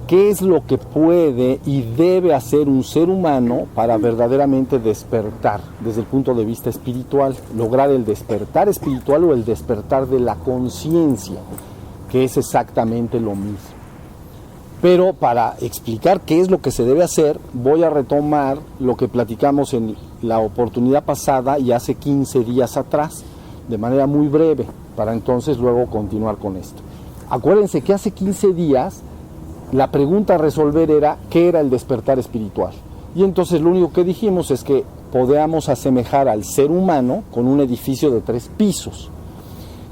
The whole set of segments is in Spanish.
¿qué es lo que puede y debe hacer un ser humano para verdaderamente despertar desde el punto de vista espiritual? Lograr el despertar espiritual o el despertar de la conciencia, que es exactamente lo mismo. Pero para explicar qué es lo que se debe hacer, voy a retomar lo que platicamos en la oportunidad pasada y hace 15 días atrás, de manera muy breve, para entonces luego continuar con esto. Acuérdense que hace 15 días la pregunta a resolver era ¿qué era el despertar espiritual? Y entonces lo único que dijimos es que podíamos asemejar al ser humano con un edificio de 3 pisos.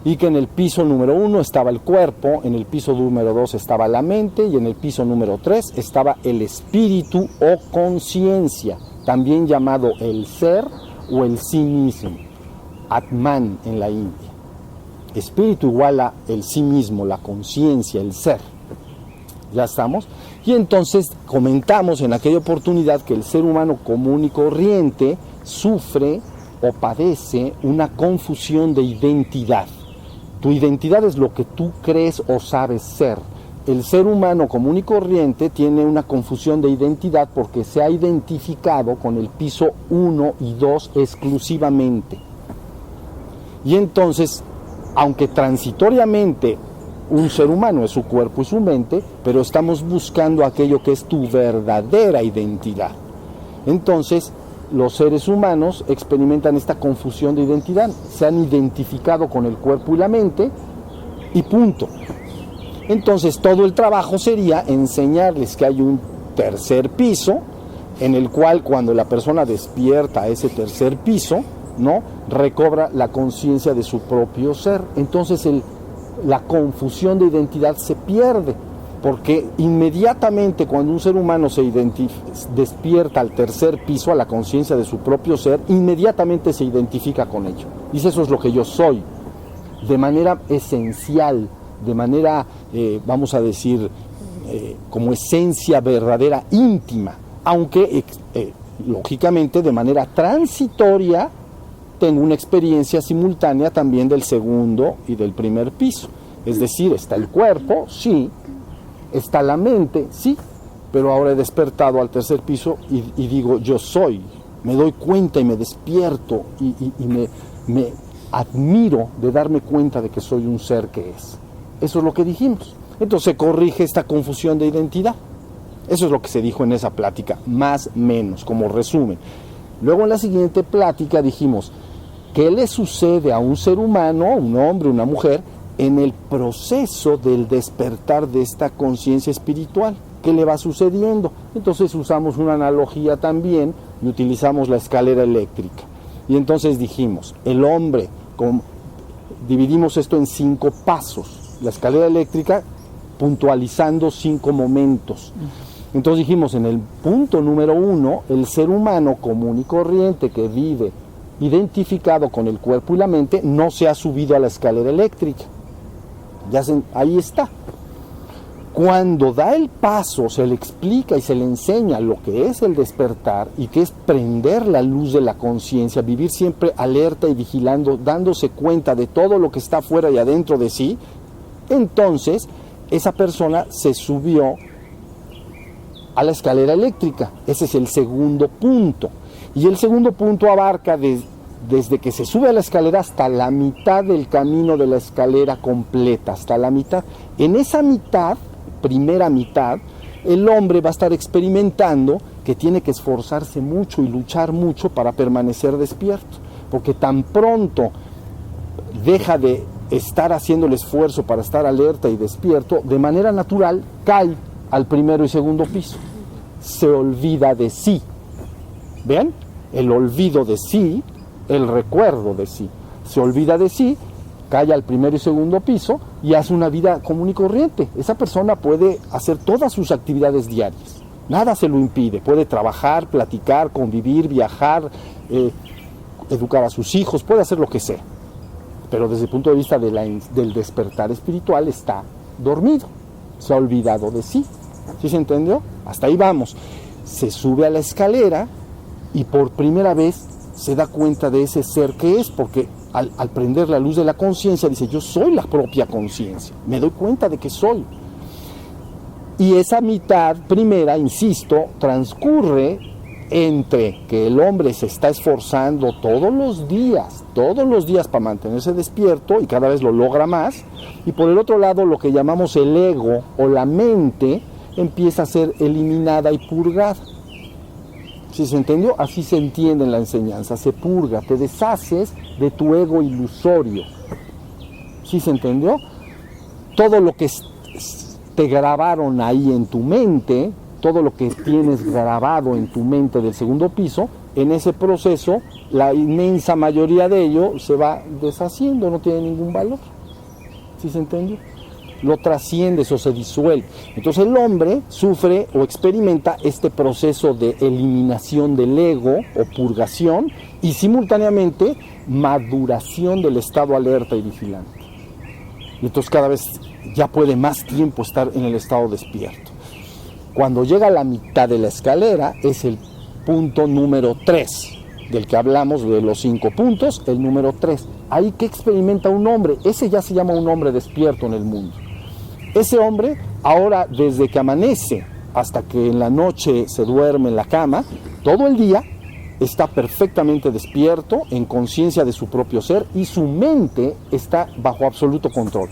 Y que en el piso número 1 estaba el cuerpo, en el piso número 2 estaba la mente y en el piso número 3 estaba el espíritu o conciencia, también llamado el ser o el sí mismo, Atman en la India. Espíritu igual a el sí mismo, la conciencia, el ser. ¿Ya estamos? Y entonces comentamos en aquella oportunidad que el ser humano común y corriente sufre o padece una confusión de identidad. Tu identidad es lo que tú crees o sabes ser. El ser humano común y corriente tiene una confusión de identidad porque se ha identificado con el piso 1 y 2 exclusivamente. Y entonces, aunque transitoriamente un ser humano es su cuerpo y su mente, pero estamos buscando aquello que es tu verdadera identidad. Entonces, los seres humanos experimentan esta confusión de identidad, se han identificado con el cuerpo y la mente y punto. Entonces todo el trabajo sería enseñarles que hay un tercer piso en el cual cuando la persona despierta a ese tercer piso, ¿no?, recobra la conciencia de su propio ser. Entonces la confusión de identidad se pierde. Porque inmediatamente cuando un ser humano se despierta al tercer piso, a la conciencia de su propio ser, inmediatamente se identifica con ello. Dice, eso es lo que yo soy, de manera esencial, de manera, vamos a decir, como esencia verdadera, íntima, aunque lógicamente de manera transitoria tengo una experiencia simultánea también del segundo y del primer piso. Es decir, está el cuerpo, sí. Está la mente, sí, pero ahora he despertado al tercer piso y digo, yo soy, me doy cuenta y me despierto y me admiro de darme cuenta de que soy un ser que es. Eso es lo que dijimos. Entonces se corrige esta confusión de identidad. Eso es lo que se dijo en esa plática, más o menos, como resumen. Luego en la siguiente plática dijimos, ¿qué le sucede a un ser humano, un hombre, una mujer, en el proceso del despertar de esta conciencia espiritual? ¿Qué le va sucediendo? Entonces usamos una analogía también y utilizamos la escalera eléctrica. Y entonces dijimos, el hombre, dividimos esto en 5 pasos, la escalera eléctrica puntualizando 5 momentos. Entonces dijimos, en el punto número 1, el ser humano común y corriente que vive identificado con el cuerpo y la mente no se ha subido a la escalera eléctrica. Ahí está. Cuando da el paso, se le explica y se le enseña lo que es el despertar y que es prender la luz de la conciencia, vivir siempre alerta y vigilando, dándose cuenta de todo lo que está afuera y adentro de sí. Entonces, esa persona se subió a la escalera eléctrica. Ese es el segundo punto. Y el segundo punto abarca desde que se sube a la escalera hasta la mitad del camino de la escalera completa, hasta la mitad. En esa mitad, primera mitad, el hombre va a estar experimentando que tiene que esforzarse mucho y luchar mucho para permanecer despierto, porque tan pronto deja de estar haciendo el esfuerzo para estar alerta y despierto, de manera natural cae al primero y segundo piso, se olvida de sí. ¿Ven? El olvido de sí, el recuerdo de sí. Se olvida de sí, cae al primer y segundo piso y hace una vida común y corriente. Esa persona puede hacer todas sus actividades diarias. Nada se lo impide. Puede trabajar, platicar, convivir, viajar, educar a sus hijos, puede hacer lo que sea. Pero desde el punto de vista del despertar espiritual está dormido. Se ha olvidado de sí. ¿Sí se entendió? Hasta ahí vamos. Se sube a la escalera y por primera vez se da cuenta de ese ser que es, porque al prender la luz de la conciencia dice, yo soy la propia conciencia, me doy cuenta de que soy. Y esa mitad primera, insisto, transcurre entre que el hombre se está esforzando todos los días para mantenerse despierto y cada vez lo logra más, y por el otro lado lo que llamamos el ego o la mente empieza a ser eliminada y purgada. ¿Sí se entendió? Así se entiende en la enseñanza, se purga, te deshaces de tu ego ilusorio. ¿Sí se entendió? Todo lo que te grabaron ahí en tu mente, todo lo que tienes grabado en tu mente del segundo piso, en ese proceso, la inmensa mayoría de ello se va deshaciendo, no tiene ningún valor. ¿Sí se entendió? Lo trasciendes o se disuelve. Entonces el hombre sufre o experimenta este proceso de eliminación del ego o purgación y simultáneamente maduración del estado alerta y vigilante. Y entonces cada vez ya puede más tiempo estar en el estado despierto. Cuando llega a la mitad de la escalera es el punto número 3, del que hablamos de los 5 puntos, el número 3. Ahí que experimenta un hombre, ese ya se llama un hombre despierto en el mundo. Ese hombre, ahora desde que amanece hasta que en la noche se duerme en la cama, todo el día está perfectamente despierto, en conciencia de su propio ser, y su mente está bajo absoluto control.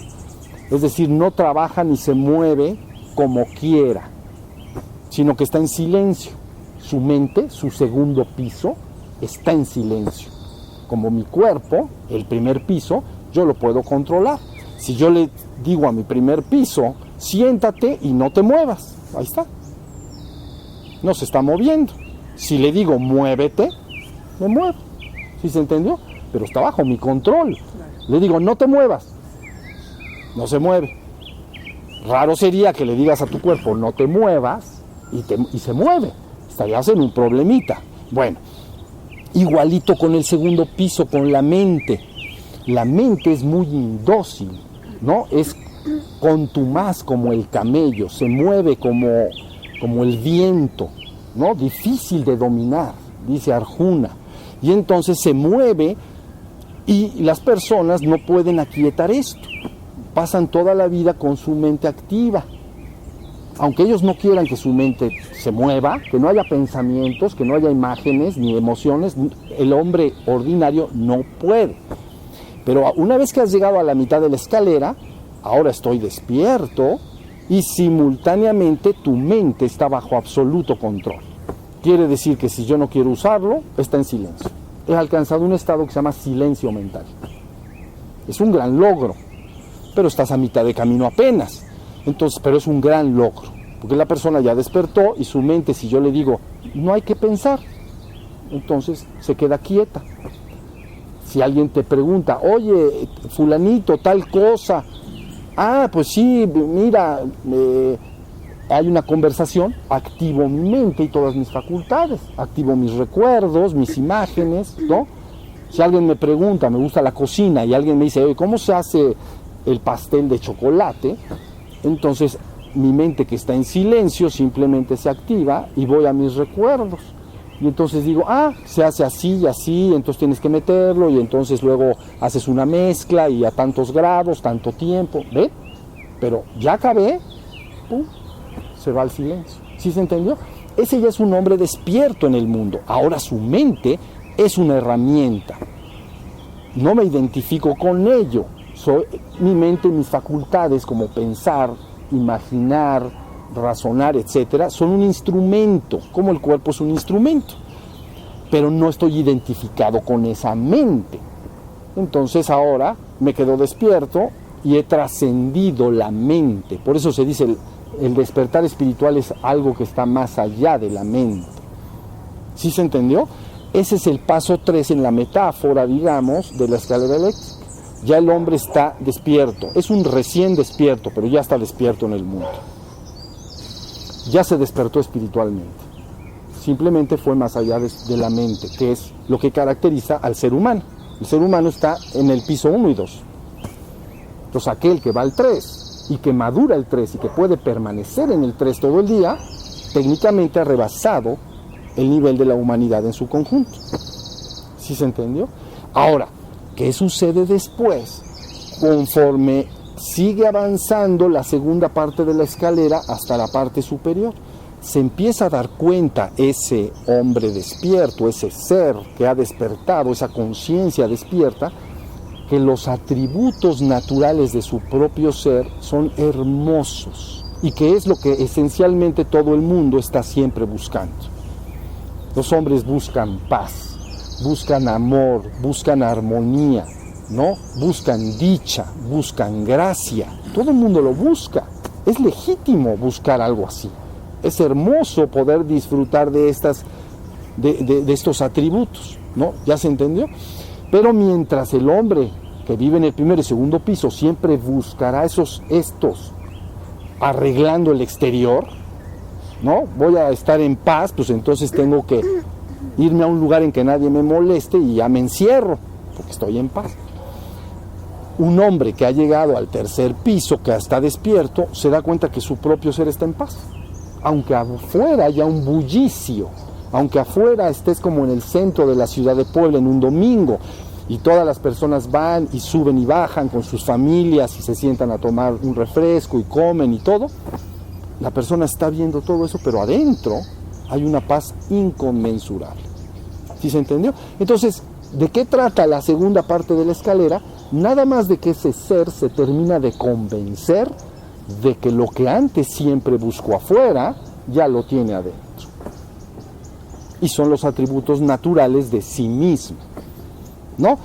Es decir, no trabaja ni se mueve como quiera, sino que está en silencio. Su mente, su segundo piso, está en silencio. Como mi cuerpo, el primer piso, yo lo puedo controlar. Si yo le digo a mi primer piso, siéntate y no te muevas, ahí está. No se está moviendo. Si le digo, muévete, me muevo. ¿Sí se entendió? Pero está bajo mi control. Le digo, no te muevas, no se mueve. Raro sería que le digas a tu cuerpo, no te muevas, y se mueve. Estarías en un problemita. Bueno, igualito con el segundo piso, con la mente. La mente es muy indócil, ¿no? Es contumaz como el camello, se mueve como el viento, ¿no? Difícil de dominar, dice Arjuna. Y entonces se mueve y las personas no pueden aquietar esto. Pasan toda la vida con su mente activa. Aunque ellos no quieran que su mente se mueva, que no haya pensamientos, que no haya imágenes ni emociones, el hombre ordinario no puede. Pero una vez que has llegado a la mitad de la escalera, ahora estoy despierto y simultáneamente tu mente está bajo absoluto control. Quiere decir que si yo no quiero usarlo, está en silencio. He alcanzado un estado que se llama silencio mental. Es un gran logro, pero estás a mitad de camino apenas. Entonces, pero es un gran logro, porque la persona ya despertó y su mente, si yo le digo, no hay que pensar, entonces se queda quieta. Si alguien te pregunta, oye, fulanito, tal cosa, pues sí, mira, hay una conversación, activo mi mente y todas mis facultades, activo mis recuerdos, mis imágenes, ¿no? Si alguien me pregunta, me gusta la cocina, y alguien me dice, oye, ¿cómo se hace el pastel de chocolate? Entonces mi mente, que está en silencio, simplemente se activa y voy a mis recuerdos. Y entonces digo, se hace así y así, entonces tienes que meterlo, y entonces luego haces una mezcla y a tantos grados, tanto tiempo, ¿ve? Pero ya acabé, ¡pum!, se va al silencio. ¿Sí se entendió? Ese ya es un hombre despierto en el mundo. Ahora su mente es una herramienta. No me identifico con ello. Mi mente, mis facultades como pensar, imaginar, razonar, etcétera, son un instrumento, como el cuerpo es un instrumento, pero no estoy identificado con esa mente. Entonces ahora me quedo despierto y he trascendido la mente. Por eso se dice el despertar espiritual es algo que está más allá de la mente. ¿Sí se entendió? Ese es el paso 3 en la metáfora, digamos, de la escalera eléctrica. Ya el hombre está despierto, es un recién despierto, pero ya está despierto en el mundo. Ya se despertó espiritualmente. Simplemente fue más allá de la mente, que es lo que caracteriza al ser humano. El ser humano está en el piso 1 y 2. Entonces aquel que va al 3 y que madura el 3 y que puede permanecer en el 3 todo el día, técnicamente ha rebasado el nivel de la humanidad en su conjunto. ¿Sí se entendió? Ahora, ¿qué sucede después? Conforme sigue avanzando la segunda parte de la escalera hasta la parte superior. Se empieza a dar cuenta ese hombre despierto, ese ser que ha despertado, esa conciencia despierta, que los atributos naturales de su propio ser son hermosos y que es lo que esencialmente todo el mundo está siempre buscando. Los hombres buscan paz, buscan amor, buscan armonía, ¿no? Buscan dicha, buscan gracia. Todo el mundo lo busca. Es legítimo buscar algo así. Es hermoso poder disfrutar de estos atributos, ¿no? ¿Ya se entendió? Pero mientras el hombre que vive en el primer y segundo piso siempre buscará estos arreglando el exterior, ¿no? Voy a estar en paz, pues entonces tengo que irme a un lugar en que nadie me moleste y ya me encierro, porque estoy en paz. Un hombre que ha llegado al tercer piso, que está despierto, se da cuenta que su propio ser está en paz. Aunque afuera haya un bullicio, aunque afuera estés como en el centro de la ciudad de Puebla en un domingo, y todas las personas van y suben y bajan con sus familias y se sientan a tomar un refresco y comen y todo, la persona está viendo todo eso, pero adentro hay una paz inconmensurable. ¿Sí se entendió? Entonces, ¿de qué trata la segunda parte de la escalera? Nada más de que ese ser se termina de convencer de que lo que antes siempre buscó afuera, ya lo tiene adentro. Y son los atributos naturales de sí mismo, ¿no?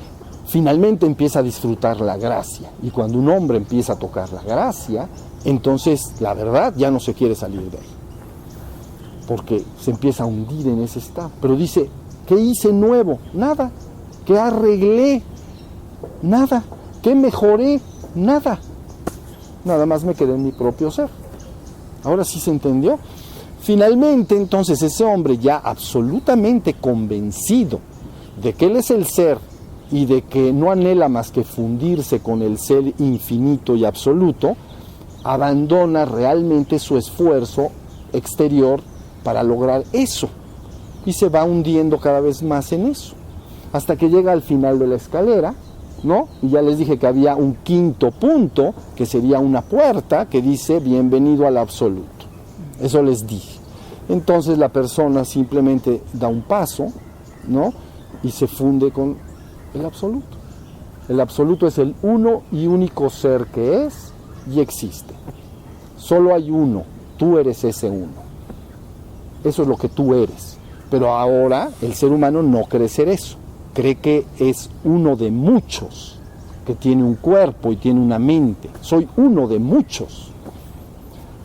Finalmente empieza a disfrutar la gracia. Y cuando un hombre empieza a tocar la gracia, entonces la verdad ya no se quiere salir de él. Porque se empieza a hundir en ese estado. Pero dice, ¿qué hice nuevo? Nada. ¿Qué arreglé? Nada. ¿Qué mejoré? Nada. Nada más me quedé en mi propio ser. Ahora sí se entendió. Finalmente, entonces, ese hombre ya absolutamente convencido de que él es el ser y de que no anhela más que fundirse con el ser infinito y absoluto, abandona realmente su esfuerzo exterior para lograr eso. Y se va hundiendo cada vez más en eso. Hasta que llega al final de la escalera, ¿no? Y ya les dije que había un quinto punto, que sería una puerta, que dice, bienvenido al absoluto. Eso les dije. Entonces la persona simplemente da un paso, ¿no? Y se funde con el absoluto. El absoluto es el uno y único ser que es y existe. Solo hay uno, tú eres ese uno. Eso es lo que tú eres. Pero ahora el ser humano no cree ser eso. Cree que es uno de muchos, que tiene un cuerpo y tiene una mente. Soy uno de muchos.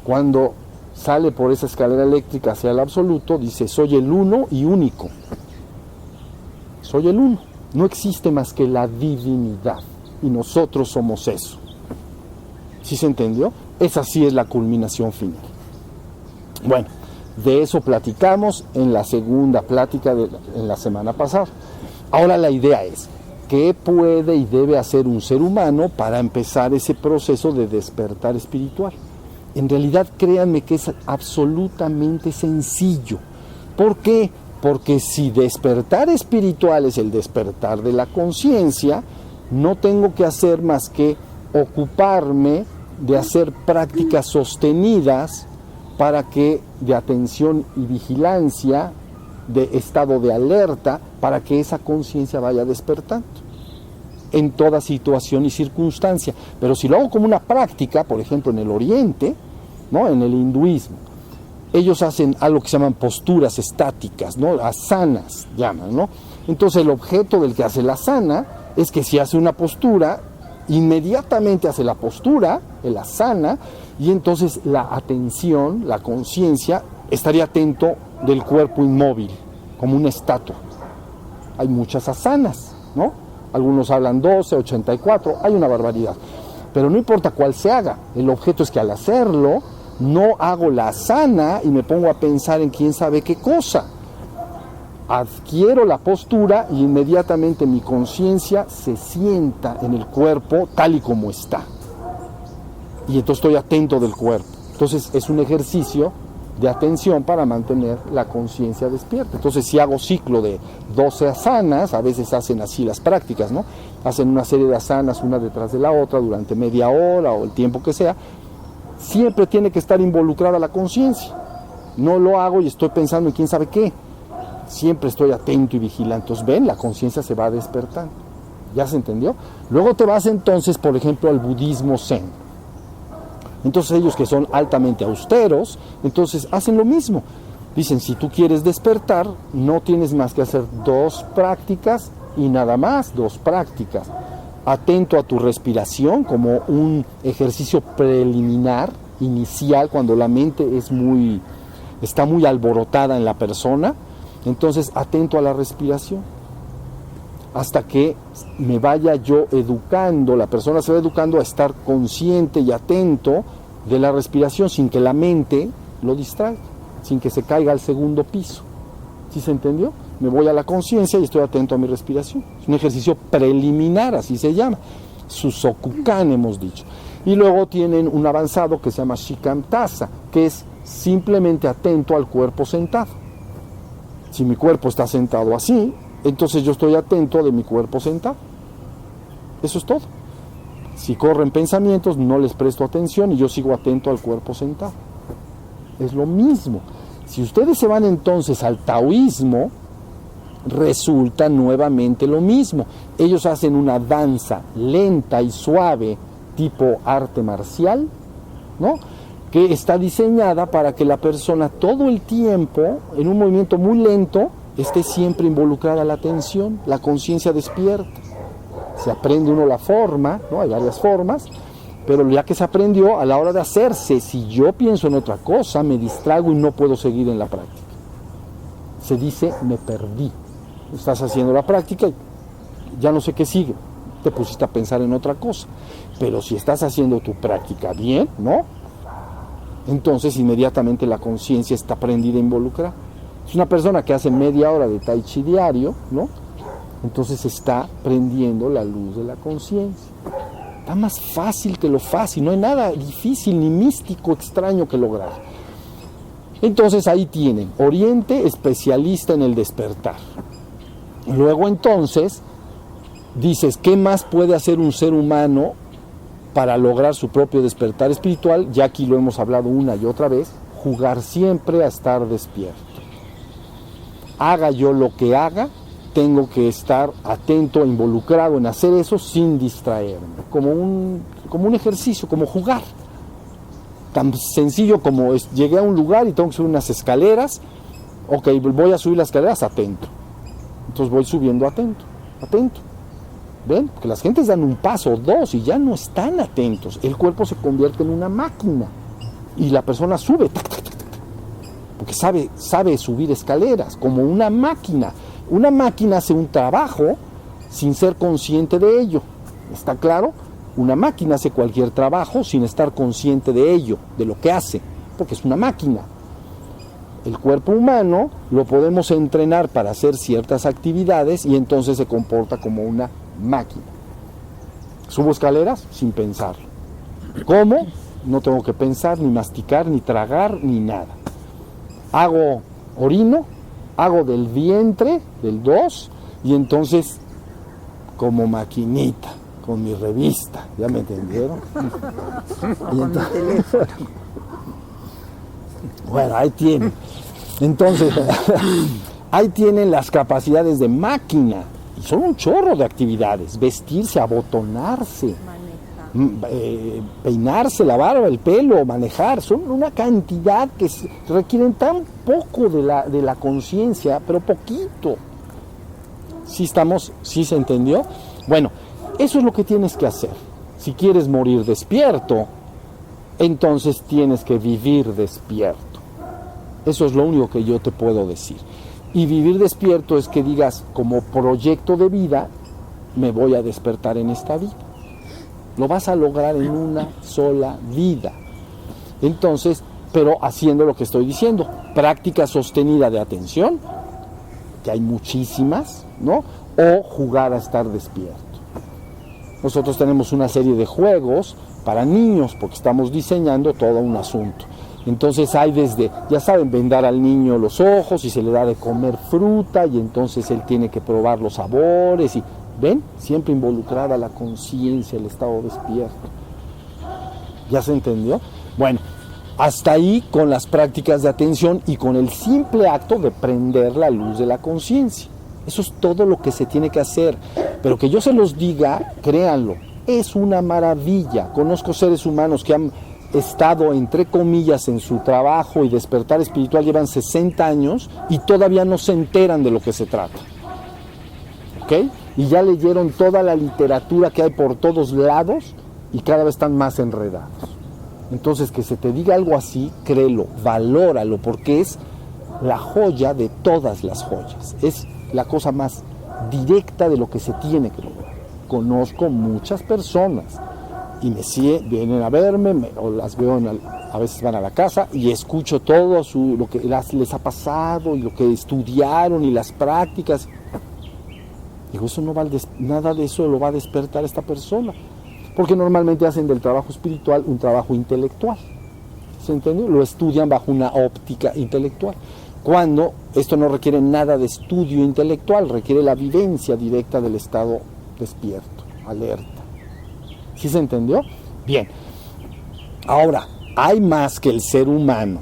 Cuando sale por esa escalera eléctrica hacia el absoluto, dice, soy el uno y único. Soy el uno. No existe más que la divinidad. Y nosotros somos eso. ¿Sí se entendió? Esa sí es la culminación final. Bueno, de eso platicamos en la segunda plática en la semana pasada. Ahora la idea es, ¿qué puede y debe hacer un ser humano para empezar ese proceso de despertar espiritual? En realidad, créanme que es absolutamente sencillo. ¿Por qué? Porque si despertar espiritual es el despertar de la conciencia, no tengo que hacer más que ocuparme de hacer prácticas sostenidas para que de atención y vigilancia, de estado de alerta, para que esa conciencia vaya despertando en toda situación y circunstancia. Pero si lo hago como una práctica, por ejemplo en el Oriente, ¿no? En el hinduismo, ellos hacen algo que se llaman posturas estáticas, ¿no? Asanas llaman, ¿no? Entonces el objeto del que hace la asana es que si hace una postura, inmediatamente hace la postura, el asana, y entonces la atención, la conciencia, estaría atento del cuerpo inmóvil, como una estatua. Hay muchas asanas, ¿no? Algunos hablan 12, 84, hay una barbaridad. Pero no importa cuál se haga, el objeto es que al hacerlo, no hago la asana y me pongo a pensar en quién sabe qué cosa. Adquiero la postura y inmediatamente mi conciencia se sienta en el cuerpo tal y como está. Y entonces estoy atento del cuerpo. Entonces es un ejercicio de atención para mantener la conciencia despierta. Entonces, si hago ciclo de 12 asanas, a veces hacen así las prácticas, ¿no? Hacen una serie de asanas una detrás de la otra durante media hora o el tiempo que sea. Siempre tiene que estar involucrada la conciencia. No lo hago y estoy pensando en quién sabe qué. Siempre estoy atento y vigilante. Entonces, ven, la conciencia se va despertando. ¿Ya se entendió? Luego te vas entonces, por ejemplo, al budismo zen. Entonces ellos que son altamente austeros, entonces hacen lo mismo. Dicen, si tú quieres despertar, no tienes más que hacer 2 prácticas y nada más, 2 prácticas. Atento a tu respiración como un ejercicio preliminar, inicial, cuando la mente está muy alborotada en la persona. Entonces, atento a la respiración. Hasta que me vaya yo educando, la persona se va educando a estar consciente y atento de la respiración sin que la mente lo distraiga, sin que se caiga al segundo piso. ¿Sí se entendió? Me voy a la conciencia y estoy atento a mi respiración. Es un ejercicio preliminar, así se llama. Susokukan hemos dicho. Y luego tienen un avanzado que se llama Shikantaza, que es simplemente atento al cuerpo sentado. Si mi cuerpo está sentado así, entonces yo estoy atento de mi cuerpo sentado. Eso es todo. Si corren pensamientos, no les presto atención y yo sigo atento al cuerpo sentado. Es lo mismo. Si ustedes se van entonces al taoísmo, resulta nuevamente lo mismo. Ellos hacen una danza lenta y suave, tipo arte marcial, ¿no? Que está diseñada para que la persona todo el tiempo, en un movimiento muy lento, esté siempre involucrada la atención, la conciencia despierta. Se aprende uno la forma, ¿no? Hay varias formas, pero ya que se aprendió, a la hora de hacerse, si yo pienso en otra cosa, me distraigo y no puedo seguir en la práctica. Se dice, me perdí. Estás haciendo la práctica y ya no sé qué sigue. Te pusiste a pensar en otra cosa. Pero si estás haciendo tu práctica bien, ¿no? Entonces inmediatamente la conciencia está prendida e involucrada. Es una persona que hace media hora de tai chi diario, ¿no? Entonces está prendiendo la luz de la conciencia. Está más fácil que lo fácil, no hay nada difícil ni místico extraño que lograr. Entonces ahí tienen, Oriente, especialista en el despertar. Luego entonces dices, ¿qué más puede hacer un ser humano para lograr su propio despertar espiritual? Ya aquí lo hemos hablado una y otra vez, jugar siempre a estar despierto. Haga yo lo que haga, tengo que estar atento e involucrado en hacer eso sin distraerme, como un ejercicio, como jugar. Tan sencillo como llegué a un lugar y tengo que subir unas escaleras, ok, voy a subir las escaleras atento. Entonces voy subiendo atento. ¿Ven? Porque las gentes dan un paso o 2 y ya no están atentos. El cuerpo se convierte en una máquina y la persona sube, porque sabe subir escaleras como una máquina. Una máquina hace un trabajo sin ser consciente de ello. ¿Está claro? Una máquina hace cualquier trabajo sin estar consciente de ello, de lo que hace, porque es una máquina. El cuerpo humano lo podemos entrenar para hacer ciertas actividades y entonces se comporta como una máquina. Subo escaleras sin pensar. ¿Cómo? No tengo que pensar, ni masticar, ni tragar, ni nada. Hago orino, hago del vientre, del 2, y entonces como maquinita, con mi revista, ¿ya me entendieron? Y entonces, bueno, ahí tienen. Entonces, ahí tienen las capacidades de máquina, y son un chorro de actividades: vestirse, abotonarse, peinarse, la barba, el pelo, manejar. Son una cantidad que requieren tan poco de la conciencia, pero poquito. ¿Sí se entendió? Bueno, eso es lo que tienes que hacer. Si quieres morir despierto, entonces tienes que vivir despierto. Eso es lo único que yo te puedo decir. Y vivir despierto es que digas, como proyecto de vida, me voy a despertar en esta vida. Lo vas a lograr en una sola vida. Entonces, pero haciendo lo que estoy diciendo, práctica sostenida de atención, que hay muchísimas, ¿no? O jugar a estar despierto. Nosotros tenemos una serie de juegos para niños, porque estamos diseñando todo un asunto. Entonces hay desde, ya saben, vendar al niño los ojos y se le da de comer fruta y entonces él tiene que probar los sabores y, ¿ven? Siempre involucrada la conciencia, el estado despierto. ¿Ya se entendió? Bueno, hasta ahí con las prácticas de atención y con el simple acto de prender la luz de la conciencia. Eso es todo lo que se tiene que hacer. Pero que yo se los diga, créanlo, es una maravilla. Conozco seres humanos que han estado, entre comillas, en su trabajo y despertar espiritual, llevan 60 años y todavía no se enteran de lo que se trata. ¿Ok? Y ya leyeron toda la literatura que hay por todos lados y cada vez están más enredados. Entonces, que se te diga algo así, créelo, valóralo, porque es la joya de todas las joyas. Es la cosa más directa de lo que se tiene que lograr. Conozco muchas personas y vienen a verme, o las veo, a veces van a la casa y escucho todo lo que les ha pasado y lo que estudiaron y las prácticas. Digo, eso no va nada de eso lo va a despertar esta persona, porque normalmente hacen del trabajo espiritual un trabajo intelectual. ¿Se entendió? Lo estudian bajo una óptica intelectual, cuando esto no requiere nada de estudio intelectual, requiere la vivencia directa del estado despierto, alerta. ¿Sí se entendió? Bien. Ahora, ¿hay más que el ser humano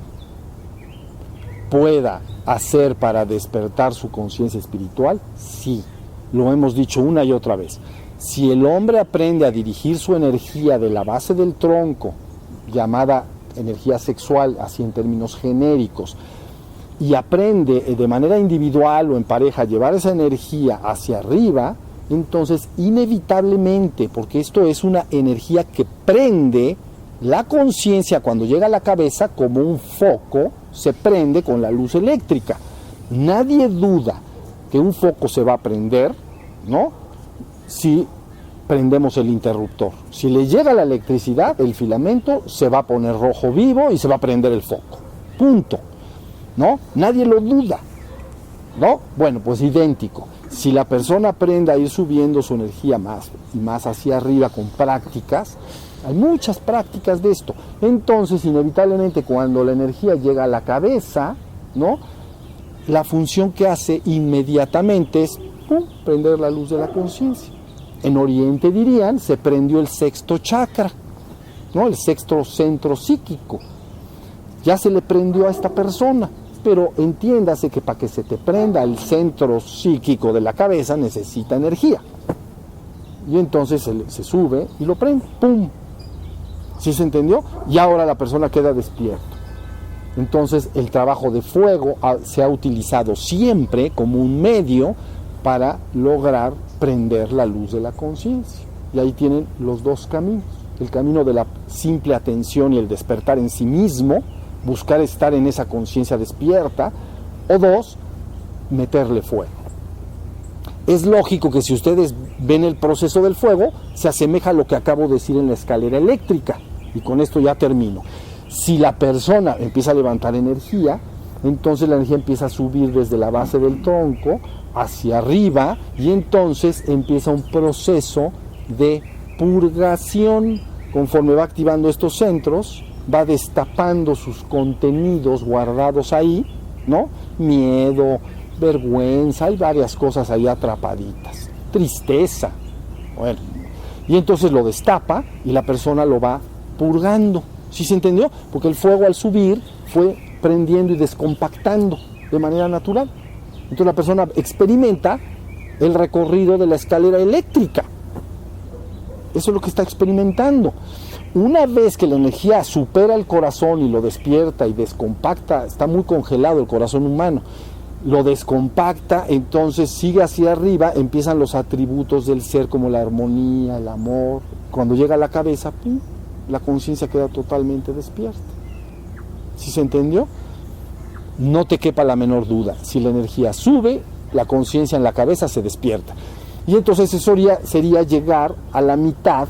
pueda hacer para despertar su conciencia espiritual? Sí, lo hemos dicho una y otra vez. Si el hombre aprende a dirigir su energía de la base del tronco, llamada energía sexual, así en términos genéricos, y aprende de manera individual o en pareja a llevar esa energía hacia arriba, entonces inevitablemente, porque esto es una energía que prende la conciencia cuando llega a la cabeza como un foco, se prende con la luz eléctrica. Nadie duda que un foco se va a prender, ¿no? Si prendemos el interruptor. Si le llega la electricidad, el filamento se va a poner rojo vivo y se va a prender el foco. Punto. ¿No? Nadie lo duda. ¿No? Bueno, pues idéntico. Si la persona aprende a ir subiendo su energía más y más hacia arriba con prácticas, hay muchas prácticas de esto. Entonces, inevitablemente, cuando la energía llega a la cabeza, ¿no? La función que hace inmediatamente es prender la luz de la conciencia. En Oriente dirían, se prendió el sexto chakra, ¿no? El sexto centro psíquico. Ya se le prendió a esta persona. Pero entiéndase que para que se te prenda el centro psíquico de la cabeza necesita energía. Y entonces se sube y lo prende. ¡Pum! ¿Sí se entendió? Y ahora la persona queda despierta. Entonces el trabajo de fuego se ha utilizado siempre como un medio para lograr prender la luz de la conciencia. Y ahí tienen los dos caminos. El camino de la simple atención y el despertar en sí mismo, buscar estar en esa conciencia despierta, o dos, meterle fuego. Es lógico que si ustedes ven el proceso del fuego, se asemeja a lo que acabo de decir en la escalera eléctrica, y con esto ya termino. Si la persona empieza a levantar energía, entonces la energía empieza a subir desde la base del tronco hacia arriba, y entonces empieza un proceso de purgación. Conforme va activando estos centros, va destapando sus contenidos guardados ahí, ¿no? Miedo, vergüenza, hay varias cosas ahí atrapaditas, tristeza, bueno, y entonces lo destapa y la persona lo va purgando. ¿Sí se entendió? Porque el fuego al subir fue prendiendo y descompactando de manera natural. Entonces la persona experimenta el recorrido de la escalera eléctrica. Eso es lo que está experimentando. Una vez que la energía supera el corazón y lo despierta y descompacta, está muy congelado el corazón humano, lo descompacta, entonces sigue hacia arriba, empiezan los atributos del ser como la armonía, el amor. Cuando llega a la cabeza, ¡pum!, la conciencia queda totalmente despierta. ¿Sí se entendió? No te quepa la menor duda. Si la energía sube, la conciencia en la cabeza se despierta. Y entonces eso sería llegar a la mitad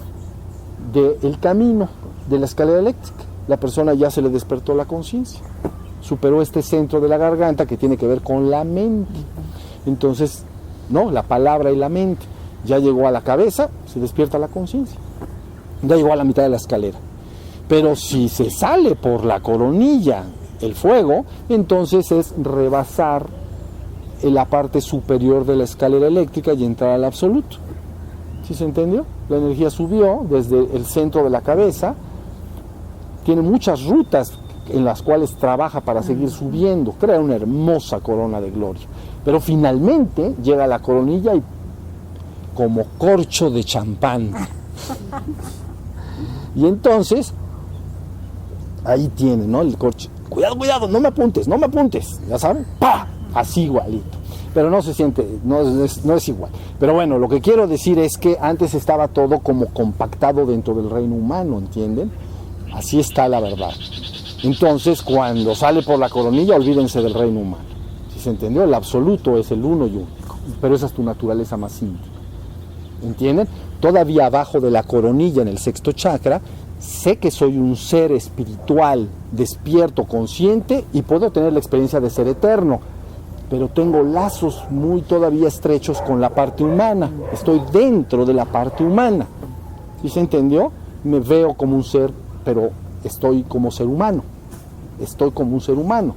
del camino de la escalera eléctrica. La persona ya se le despertó la conciencia, superó este centro de la garganta que tiene que ver con la mente. Entonces, no, la palabra y la mente. Ya llegó a la cabeza, se despierta la conciencia. Ya llegó a la mitad de la escalera. Pero si se sale por la coronilla el fuego, entonces es rebasar la parte superior de la escalera eléctrica y entrar al absoluto. ¿Sí se entendió? La energía subió desde el centro de la cabeza, tiene muchas rutas en las cuales trabaja para seguir subiendo, crea una hermosa corona de gloria. Pero finalmente llega a la coronilla y como corcho de champán. Y entonces, ahí tiene, ¿no? El corcho. Cuidado, cuidado, no me apuntes, ya saben, ¡pah! Así igualito. Pero no se siente, no es igual. Pero bueno, lo que quiero decir es que antes estaba todo como compactado dentro del reino humano, ¿entienden? Así está la verdad. Entonces, cuando sale por la coronilla, olvídense del reino humano. ¿Sí se entendió? El absoluto es el uno y único. Pero esa es tu naturaleza más íntima. ¿Entienden? Todavía abajo de la coronilla, en el sexto chakra, sé que soy un ser espiritual, despierto, consciente, y puedo tener la experiencia de ser eterno. Pero tengo lazos muy todavía estrechos con la parte humana. Estoy dentro de la parte humana. ¿Sí se entendió? Me veo como un ser, pero estoy como ser humano. Estoy como un ser humano.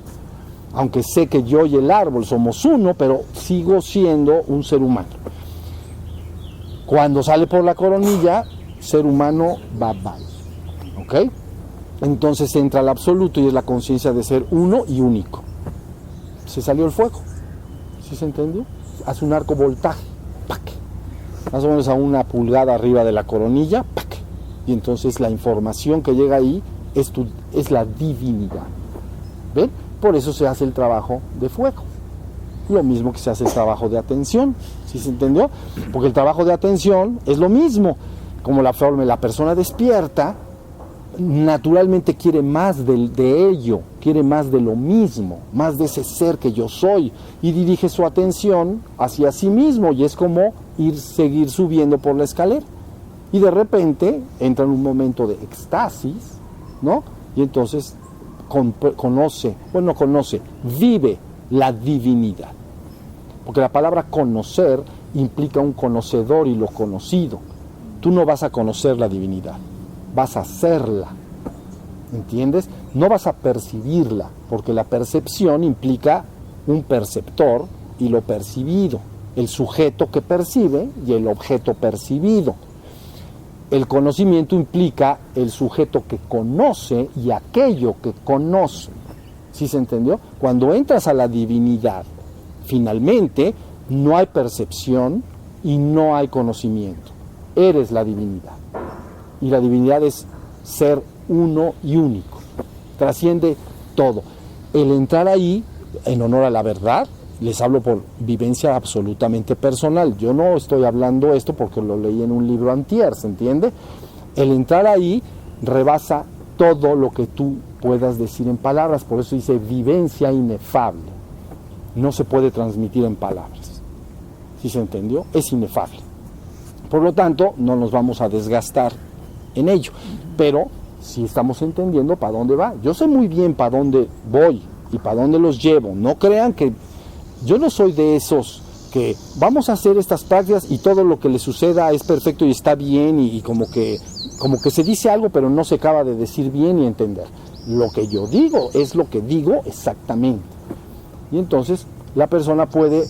Aunque sé que yo y el árbol somos uno, pero sigo siendo un ser humano. Cuando sale por la coronilla, ser humano, bye bye. ¿Ok? Entonces entra al absoluto y es la conciencia de ser uno y único. Se salió el fuego. ¿Sí se entendió? Hace un arco voltaje. ¡Pac! Más o menos a una pulgada arriba de la coronilla. ¡Pac! Y entonces la información que llega ahí es la divinidad. ¿Ven? Por eso se hace el trabajo de fuego. Lo mismo que se hace el trabajo de atención. ¿Sí se entendió? Porque el trabajo de atención es lo mismo. Como la persona despierta, naturalmente quiere más de ello, quiere más de lo mismo, más de ese ser que yo soy, y dirige su atención hacia sí mismo, y es como seguir subiendo por la escalera. Y de repente entra en un momento de éxtasis, ¿no? Y entonces vive la divinidad. Porque la palabra conocer implica un conocedor y lo conocido. Tú no vas a conocer la divinidad, vas a serla, ¿entiendes? No vas a percibirla, porque la percepción implica un perceptor y lo percibido, el sujeto que percibe y el objeto percibido. El conocimiento implica el sujeto que conoce y aquello que conoce. ¿Sí se entendió? Cuando entras a la divinidad, finalmente no hay percepción y no hay conocimiento. Eres la divinidad. Y la divinidad es ser uno y único. Trasciende todo. El entrar ahí, en honor a la verdad, les hablo por vivencia absolutamente personal. Yo no estoy hablando esto porque lo leí en un libro antier, ¿se entiende? El entrar ahí rebasa todo lo que tú puedas decir en palabras. Por eso dice vivencia inefable. No se puede transmitir en palabras. ¿Sí se entendió? Es inefable. Por lo tanto, no nos vamos a desgastar en ello. Pero si estamos entendiendo para dónde va. Yo sé muy bien para dónde voy y para dónde los llevo. No crean que yo no soy de esos que vamos a hacer estas prácticas y todo lo que le suceda es perfecto y está bien y como que se dice algo pero no se acaba de decir bien y entender. Lo que yo digo es lo que digo exactamente. Y entonces la persona puede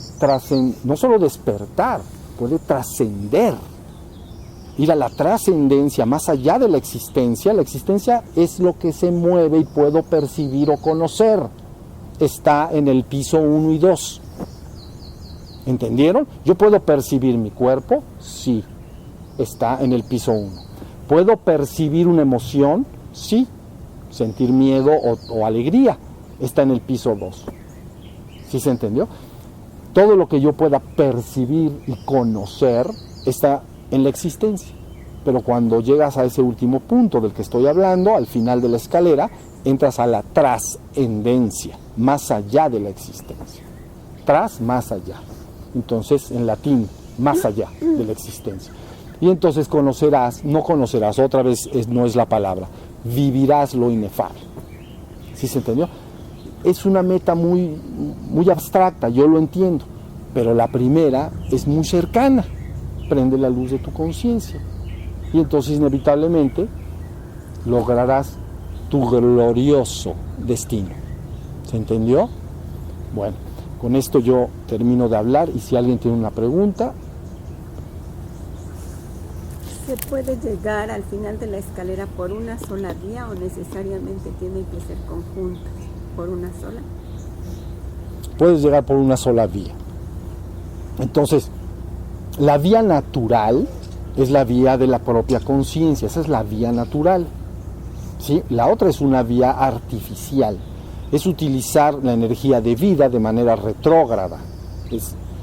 no solo despertar, puede trascender, ir a la trascendencia, más allá de la existencia. La existencia es lo que se mueve y puedo percibir o conocer. Está en el piso 1 y 2. ¿Entendieron? Yo puedo percibir mi cuerpo, sí, está en el piso 1. ¿Puedo percibir una emoción? Sí, sentir miedo o alegría, está en el piso 2. ¿Sí se entendió? Todo lo que yo pueda percibir y conocer está en la existencia. Pero cuando llegas a ese último punto del que estoy hablando, al final de la escalera, entras a la trascendencia, más allá de la existencia. Más allá. Entonces, en latín, más allá de la existencia. Y entonces no conocerás, otra vez no es la palabra, vivirás lo inefable. ¿Sí se entendió? Es una meta muy, muy abstracta, yo lo entiendo, pero la primera es muy cercana. Prende la luz de tu conciencia. Y entonces inevitablemente lograrás tu glorioso destino. ¿Se entendió? Bueno, con esto yo termino de hablar y si alguien tiene una pregunta. ¿Se puede llegar al final de la escalera por una sola vía o necesariamente tienen que ser conjuntas por una sola? Puedes llegar por una sola vía. Entonces, la vía natural es la vía de la propia conciencia, esa es la vía natural. ¿Sí? La otra es una vía artificial, es utilizar la energía de vida de manera retrógrada.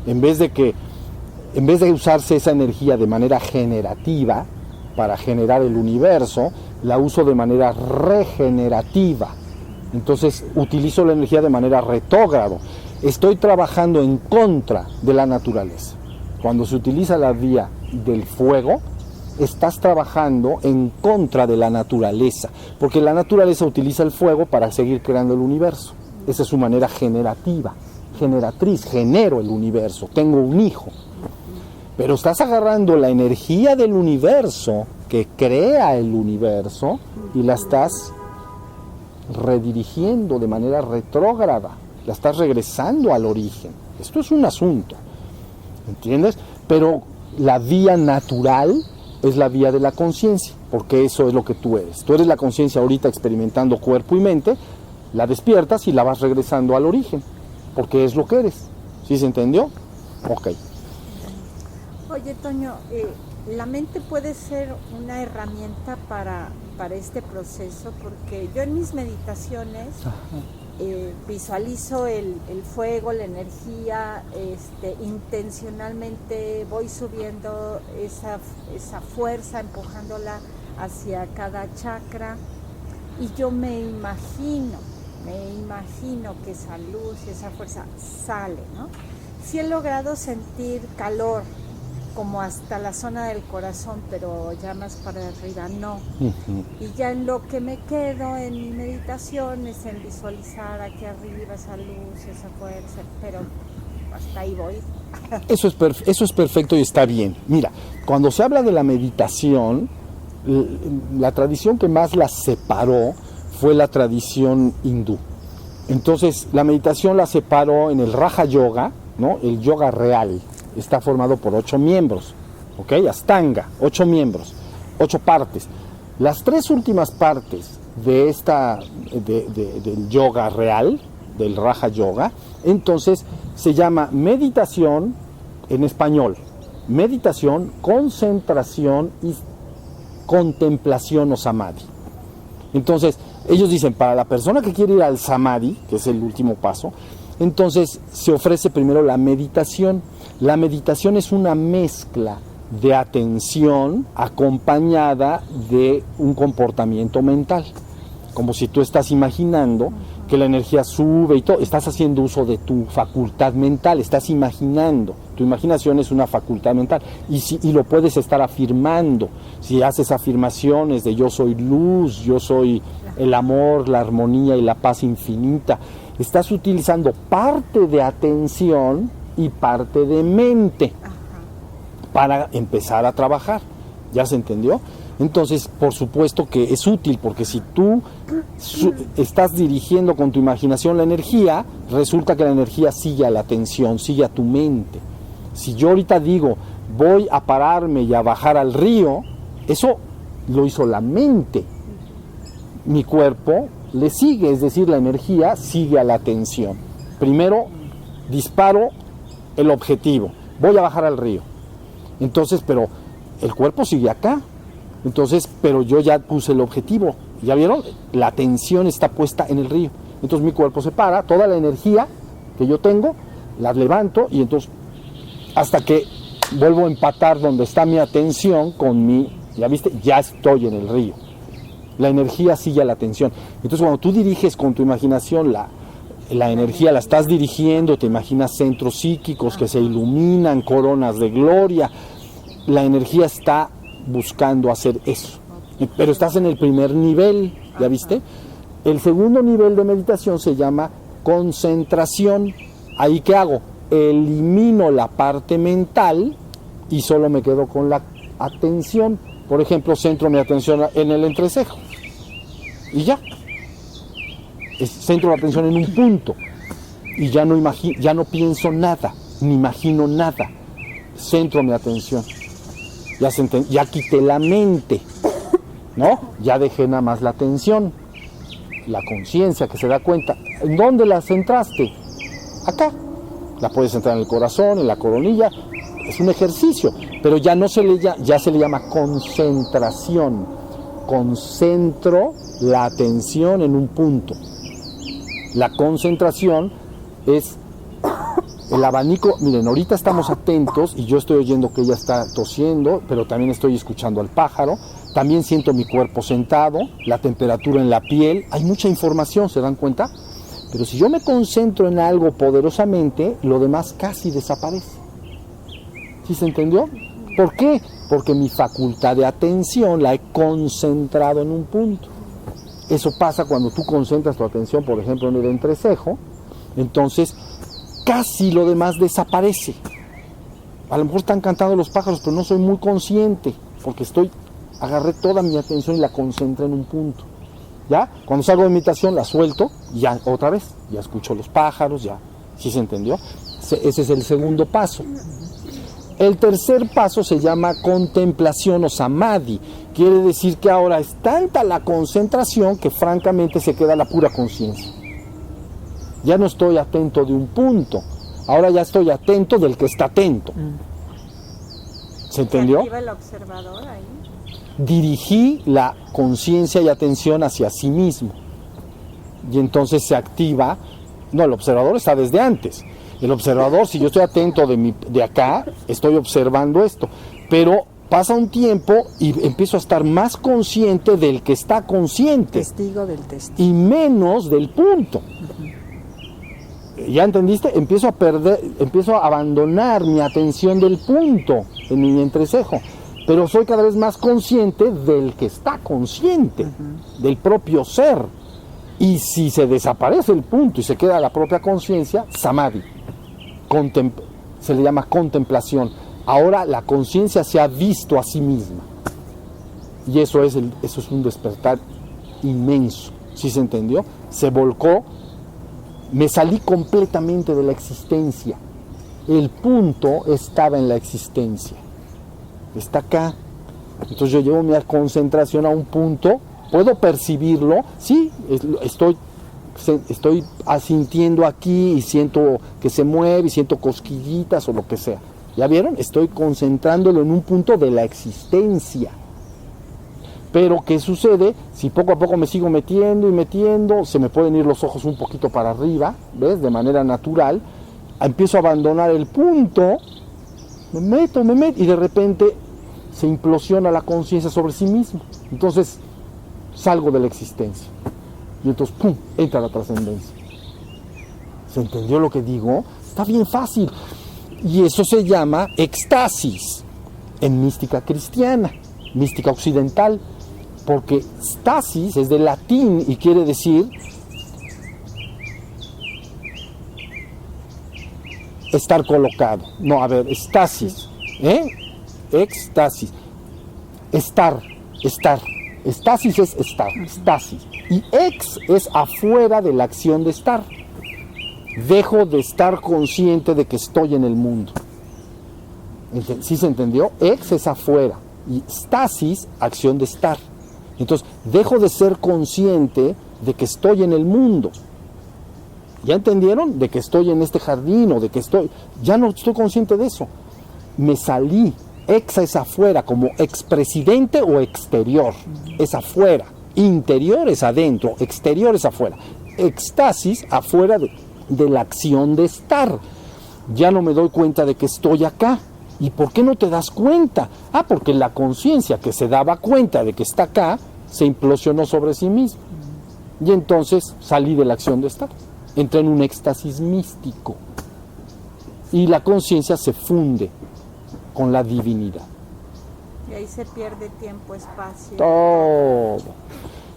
En vez de usarse esa energía de manera generativa para generar el universo, la uso de manera regenerativa. Entonces utilizo la energía de manera retrógrada. Estoy trabajando en contra de la naturaleza. Cuando se utiliza la vía del fuego, estás trabajando en contra de la naturaleza, porque la naturaleza utiliza el fuego para seguir creando el universo. Esa es su manera generativa, generatriz, genero el universo, tengo un hijo. Pero estás agarrando la energía del universo que crea el universo y la estás redirigiendo de manera retrógrada, la estás regresando al origen. Esto es un asunto, ¿entiendes? Pero la vía natural es la vía de la conciencia, porque eso es lo que tú eres. Tú eres la conciencia ahorita experimentando cuerpo y mente, la despiertas y la vas regresando al origen, porque es lo que eres. ¿Sí se entendió? Ok. Oye, Toño, la mente puede ser una herramienta para este proceso, porque yo en mis meditaciones visualizo el fuego, la energía, intencionalmente voy subiendo esa fuerza, empujándola hacia cada chakra, y yo me imagino que esa luz, esa fuerza sale, ¿no? Sí he logrado sentir calor, como hasta la zona del corazón, pero ya más para arriba no. Y ya en lo que me quedo en mi meditación es en visualizar aquí arriba esa luz, esa fuerza, pero hasta ahí voy. Eso es perfecto y está bien. Mira, cuando se habla de la meditación, la tradición que más la separó fue la tradición hindú. Entonces, la meditación la separó en el Raja Yoga, ¿no? El yoga real. Está formado por 8 miembros, ¿ok? Ashtanga, 8 miembros, 8 partes. Las 3 últimas partes de del yoga real, del Raja Yoga, entonces se llama meditación en español, meditación, concentración y contemplación o samadhi. Entonces, ellos dicen, para la persona que quiere ir al samadhi, que es el último paso, entonces se ofrece primero la meditación. La meditación es una mezcla de atención acompañada de un comportamiento mental. Como si tú estás imaginando que la energía sube y todo, estás haciendo uso de tu facultad mental, estás imaginando. Tu imaginación es una facultad mental y lo puedes estar afirmando. Si haces afirmaciones de yo soy luz, yo soy el amor, la armonía y la paz infinita, estás utilizando parte de atención y parte de mente para empezar a trabajar. ¿Ya se entendió? Entonces, por supuesto que es útil, porque si tú estás dirigiendo con tu imaginación la energía, resulta que la energía sigue a la atención, sigue a tu mente. Si yo ahorita digo, voy a pararme y a bajar al río, eso lo hizo la mente. Mi cuerpo le sigue, es decir, la energía sigue a la atención. Primero disparo el objetivo, voy a bajar al río. Entonces, pero el cuerpo sigue acá. Entonces, pero yo ya puse el objetivo. ¿Ya vieron? La atención está puesta en el río. Entonces mi cuerpo se para, toda la energía que yo tengo, la levanto y entonces hasta que vuelvo a empatar donde está mi atención con mi, ya viste, ya estoy en el río. La energía sigue a la atención. Entonces cuando tú diriges con tu imaginación la energía, la estás dirigiendo, te imaginas centros psíquicos que se iluminan, coronas de gloria, la energía está buscando hacer eso. Pero estás en el primer nivel, ¿ya viste? El segundo nivel de meditación se llama concentración. ¿Ahí qué hago? Elimino la parte mental y solo me quedo con la atención. Por ejemplo, centro mi atención en el entrecejo. y ya. Centro la atención en un punto y ya no pienso nada, ni imagino nada. Centro mi atención. Ya quité la mente, ¿no? Ya dejé nada más la atención, la conciencia que se da cuenta. ¿En dónde la centraste? Acá. La puedes centrar en el corazón, en la coronilla. Es un ejercicio, pero ya se le llama concentración. Concentro la atención en un punto. La concentración es el abanico. Miren, ahorita estamos atentos y yo estoy oyendo que ella está tosiendo, pero también estoy escuchando al pájaro. También siento mi cuerpo sentado, la temperatura en la piel. Hay mucha información, ¿se dan cuenta? Pero si yo me concentro en algo poderosamente, lo demás casi desaparece. ¿Sí se entendió? ¿Por qué? Porque mi facultad de atención la he concentrado en un punto. Eso pasa cuando tú concentras tu atención, por ejemplo, en el entrecejo, entonces casi lo demás desaparece. A lo mejor están cantando los pájaros, pero no soy muy consciente, porque agarré toda mi atención y la concentré en un punto. ¿Ya? Cuando salgo de meditación la suelto, y ya otra vez, ya escucho los pájaros, ya. ¿Sí se entendió? Ese es el segundo paso. El tercer paso se llama contemplación o samadhi. Quiere decir que ahora es tanta la concentración que francamente se queda la pura conciencia. Ya no estoy atento de un punto, ahora ya estoy atento del que está atento. ¿Se entendió? ¿Se activa el observador ahí? Dirigí la conciencia y atención hacia sí mismo. Y entonces se activa. No, el observador está desde antes. El observador, si yo estoy atento de acá, estoy observando esto. Pero pasa un tiempo y empiezo a estar más consciente del que está consciente. Testigo del testigo. Y menos del punto. ¿Ya entendiste? Empiezo a abandonar mi atención del punto en mi entrecejo. Pero soy cada vez más consciente del que está consciente, del propio ser. Y si se desaparece el punto y se queda la propia conciencia, samadhi. Se le llama contemplación. Ahora la conciencia se ha visto a sí misma. Y eso es un despertar inmenso. ¿Sí se entendió? Se volcó. Me salí completamente de la existencia. El punto estaba en la existencia. Está acá. Entonces yo llevo mi concentración a un punto. ¿Puedo percibirlo? Sí, estoy asintiendo aquí y siento que se mueve y siento cosquillitas o lo que sea. ¿Ya vieron? Estoy concentrándolo en un punto de la existencia. Pero ¿qué sucede? Si poco a poco me sigo metiendo y metiendo, se me pueden ir los ojos un poquito para arriba, ¿ves? De manera natural. Empiezo a abandonar el punto, me meto y de repente se implosiona la conciencia sobre sí mismo. Entonces salgo de la existencia. Y entonces, ¡pum!, entra la trascendencia. ¿Se entendió lo que digo? Está bien fácil. Y eso se llama éxtasis en mística cristiana, mística occidental, porque stasis es del latín y quiere decir estar colocado. No, a ver, estasis, éxtasis, estar. Estasis es estar, estasis. Y ex es afuera de la acción de estar. Dejo de estar consciente de que estoy en el mundo. ¿Sí se entendió? Ex es afuera y stasis, acción de estar. Entonces, dejo de ser consciente de que estoy en el mundo. ¿Ya entendieron? De que estoy en este jardín o de que ya no estoy consciente de eso. Me salí. Ex es afuera, como expresidente o exterior. Es afuera. Interior es adentro, exterior es afuera. Éxtasis, afuera de la acción de estar. Ya no me doy cuenta de que estoy acá. ¿Y por qué no te das cuenta? Porque la conciencia que se daba cuenta de que está acá se implosionó sobre sí misma. Y entonces salí de la acción de estar. Entré en un éxtasis místico. Y la conciencia se funde con la divinidad. Y ahí se pierde tiempo, espacio. Todo.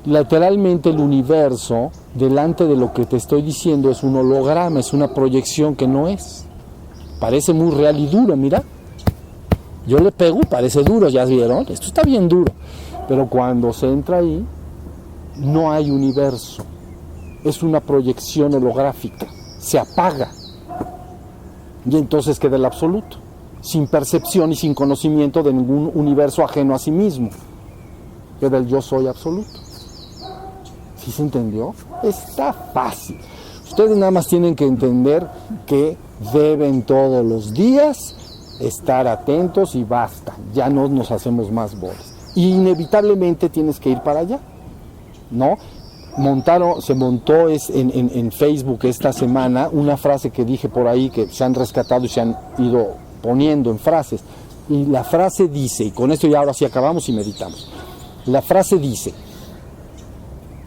Literalmente el universo, delante de lo que te estoy diciendo, es un holograma, es una proyección que no es. Parece muy real y duro, mira. Yo le pego y parece duro, ¿ya vieron? Esto está bien duro. Pero cuando se entra ahí, no hay universo, es una proyección holográfica, se apaga y entonces queda el absoluto, sin percepción y sin conocimiento de ningún universo ajeno a sí mismo, queda el yo soy absoluto. ¿Sí se entendió? Está fácil. Ustedes nada más tienen que entender que deben todos los días estar atentos y basta, ya no nos hacemos más bolas. Y inevitablemente tienes que ir para allá, ¿no? Se montó en Facebook esta semana una frase que dije por ahí, que se han rescatado y se han ido poniendo en frases. Y la frase dice, y con esto ya ahora sí acabamos y meditamos. La frase dice: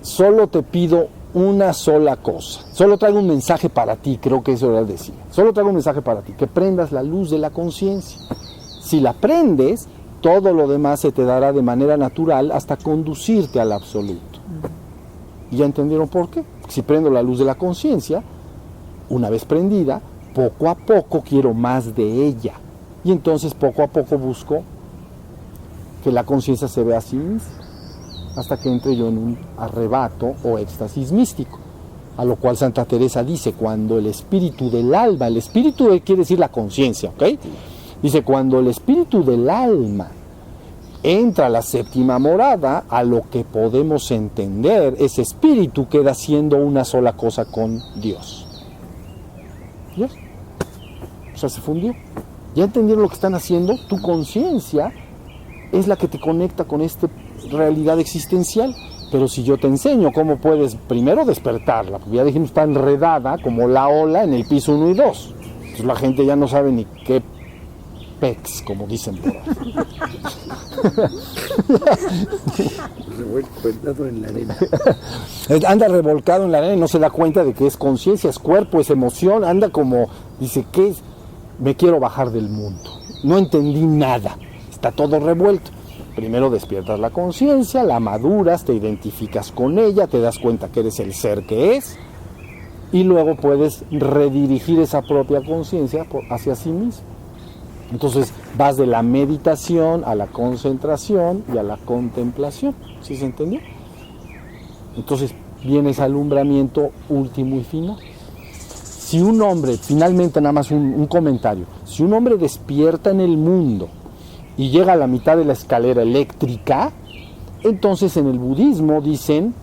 solo te pido una sola cosa, solo traigo un mensaje para ti, creo que eso era decir, solo traigo un mensaje para ti, que prendas la luz de la conciencia. Si la prendes, todo lo demás se te dará de manera natural hasta conducirte al absoluto. ¿Y ya entendieron por qué? Si prendo la luz de la conciencia, una vez prendida, poco a poco quiero más de ella. Y entonces poco a poco busco que la conciencia se vea a sí misma, hasta que entre yo en un arrebato o éxtasis místico. A lo cual Santa Teresa dice, cuando el espíritu del alma, el espíritu quiere decir la conciencia, ¿ok? Dice, cuando el espíritu del alma entra a la séptima morada, a lo que podemos entender, ese espíritu queda haciendo una sola cosa con Dios. ¿Dios? O sea, se fundió. ¿Ya entendieron lo que están haciendo? Tu conciencia es la que te conecta con esta realidad existencial. Pero si yo te enseño cómo puedes primero despertarla, porque ya dijimos, está enredada como la ola en el piso 1 y 2. Entonces la gente ya no sabe ni qué pex, como dicen por ahí. Revolcado en la arena. Anda revolcado en la arena y no se da cuenta de que es conciencia, es cuerpo, es emoción. Anda como, dice, ¿qué es? Me quiero bajar del mundo. No entendí nada. Está todo revuelto. Primero despiertas la conciencia, la maduras, te identificas con ella, te das cuenta que eres el ser que es, y luego puedes redirigir esa propia conciencia hacia sí mismo. Entonces vas de la meditación a la concentración y a la contemplación. ¿Sí se entendió? Entonces viene ese alumbramiento último y final. Si un hombre, finalmente nada más un comentario, si un hombre despierta en el mundo y llega a la mitad de la escalera eléctrica, entonces en el budismo dicen,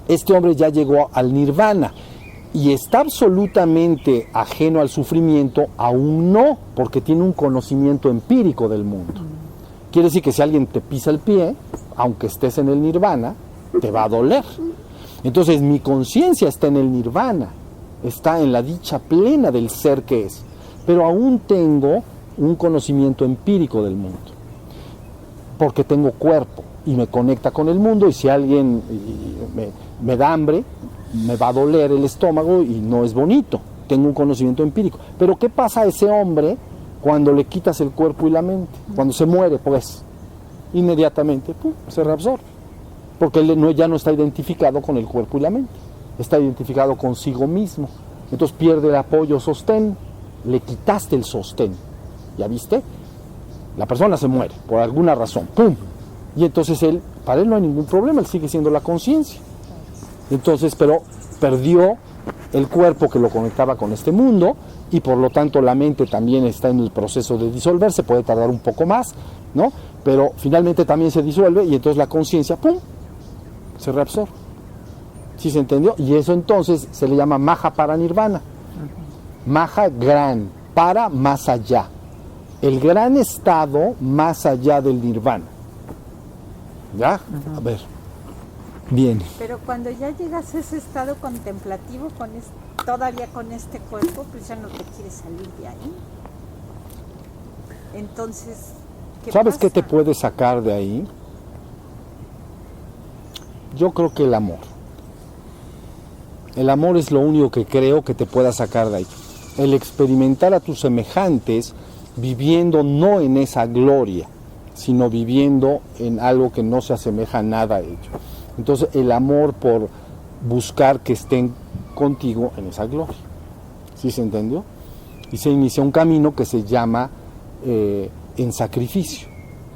este hombre ya llegó al nirvana y está absolutamente ajeno al sufrimiento, aún no, porque tiene un conocimiento empírico del mundo. Quiere decir que si alguien te pisa el pie, aunque estés en el nirvana, te va a doler. Entonces mi conciencia está en el nirvana, está en la dicha plena del ser que es, pero aún tengo un conocimiento empírico del mundo, porque tengo cuerpo y me conecta con el mundo, y si alguien me da hambre, me va a doler el estómago y no es bonito, tengo un conocimiento empírico. Pero ¿qué pasa a ese hombre cuando le quitas el cuerpo y la mente? Cuando se muere, pues, inmediatamente se reabsorbe, porque él ya no está identificado con el cuerpo y la mente, está identificado consigo mismo. Entonces pierde el apoyo, sostén, le quitaste el sostén. ¿Ya viste? La persona se muere por alguna razón, ¡pum! Y entonces para él no hay ningún problema, él sigue siendo la conciencia. Entonces, pero perdió el cuerpo que lo conectaba con este mundo, y por lo tanto la mente también está en el proceso de disolverse, puede tardar un poco más, ¿no? Pero finalmente también se disuelve, y entonces la conciencia, ¡pum!, se reabsorbe. ¿Sí se entendió? Y eso entonces se le llama Maha para Nirvana. Maha, gran, para, más allá. El gran estado más allá del nirvana. ¿Ya? A ver. Bien. Pero cuando ya llegas a ese estado contemplativo, todavía con este cuerpo, pues ya no te quieres salir de ahí. Entonces, ¿sabes qué te puede sacar de ahí? Yo creo que el amor. El amor es lo único que creo que te pueda sacar de ahí. El experimentar a tus semejantes viviendo no en esa gloria, sino viviendo en algo que no se asemeja a nada a ello. Entonces el amor por buscar que estén contigo en esa gloria. ¿Sí se entendió? Y se inicia un camino que se llama en sacrificio,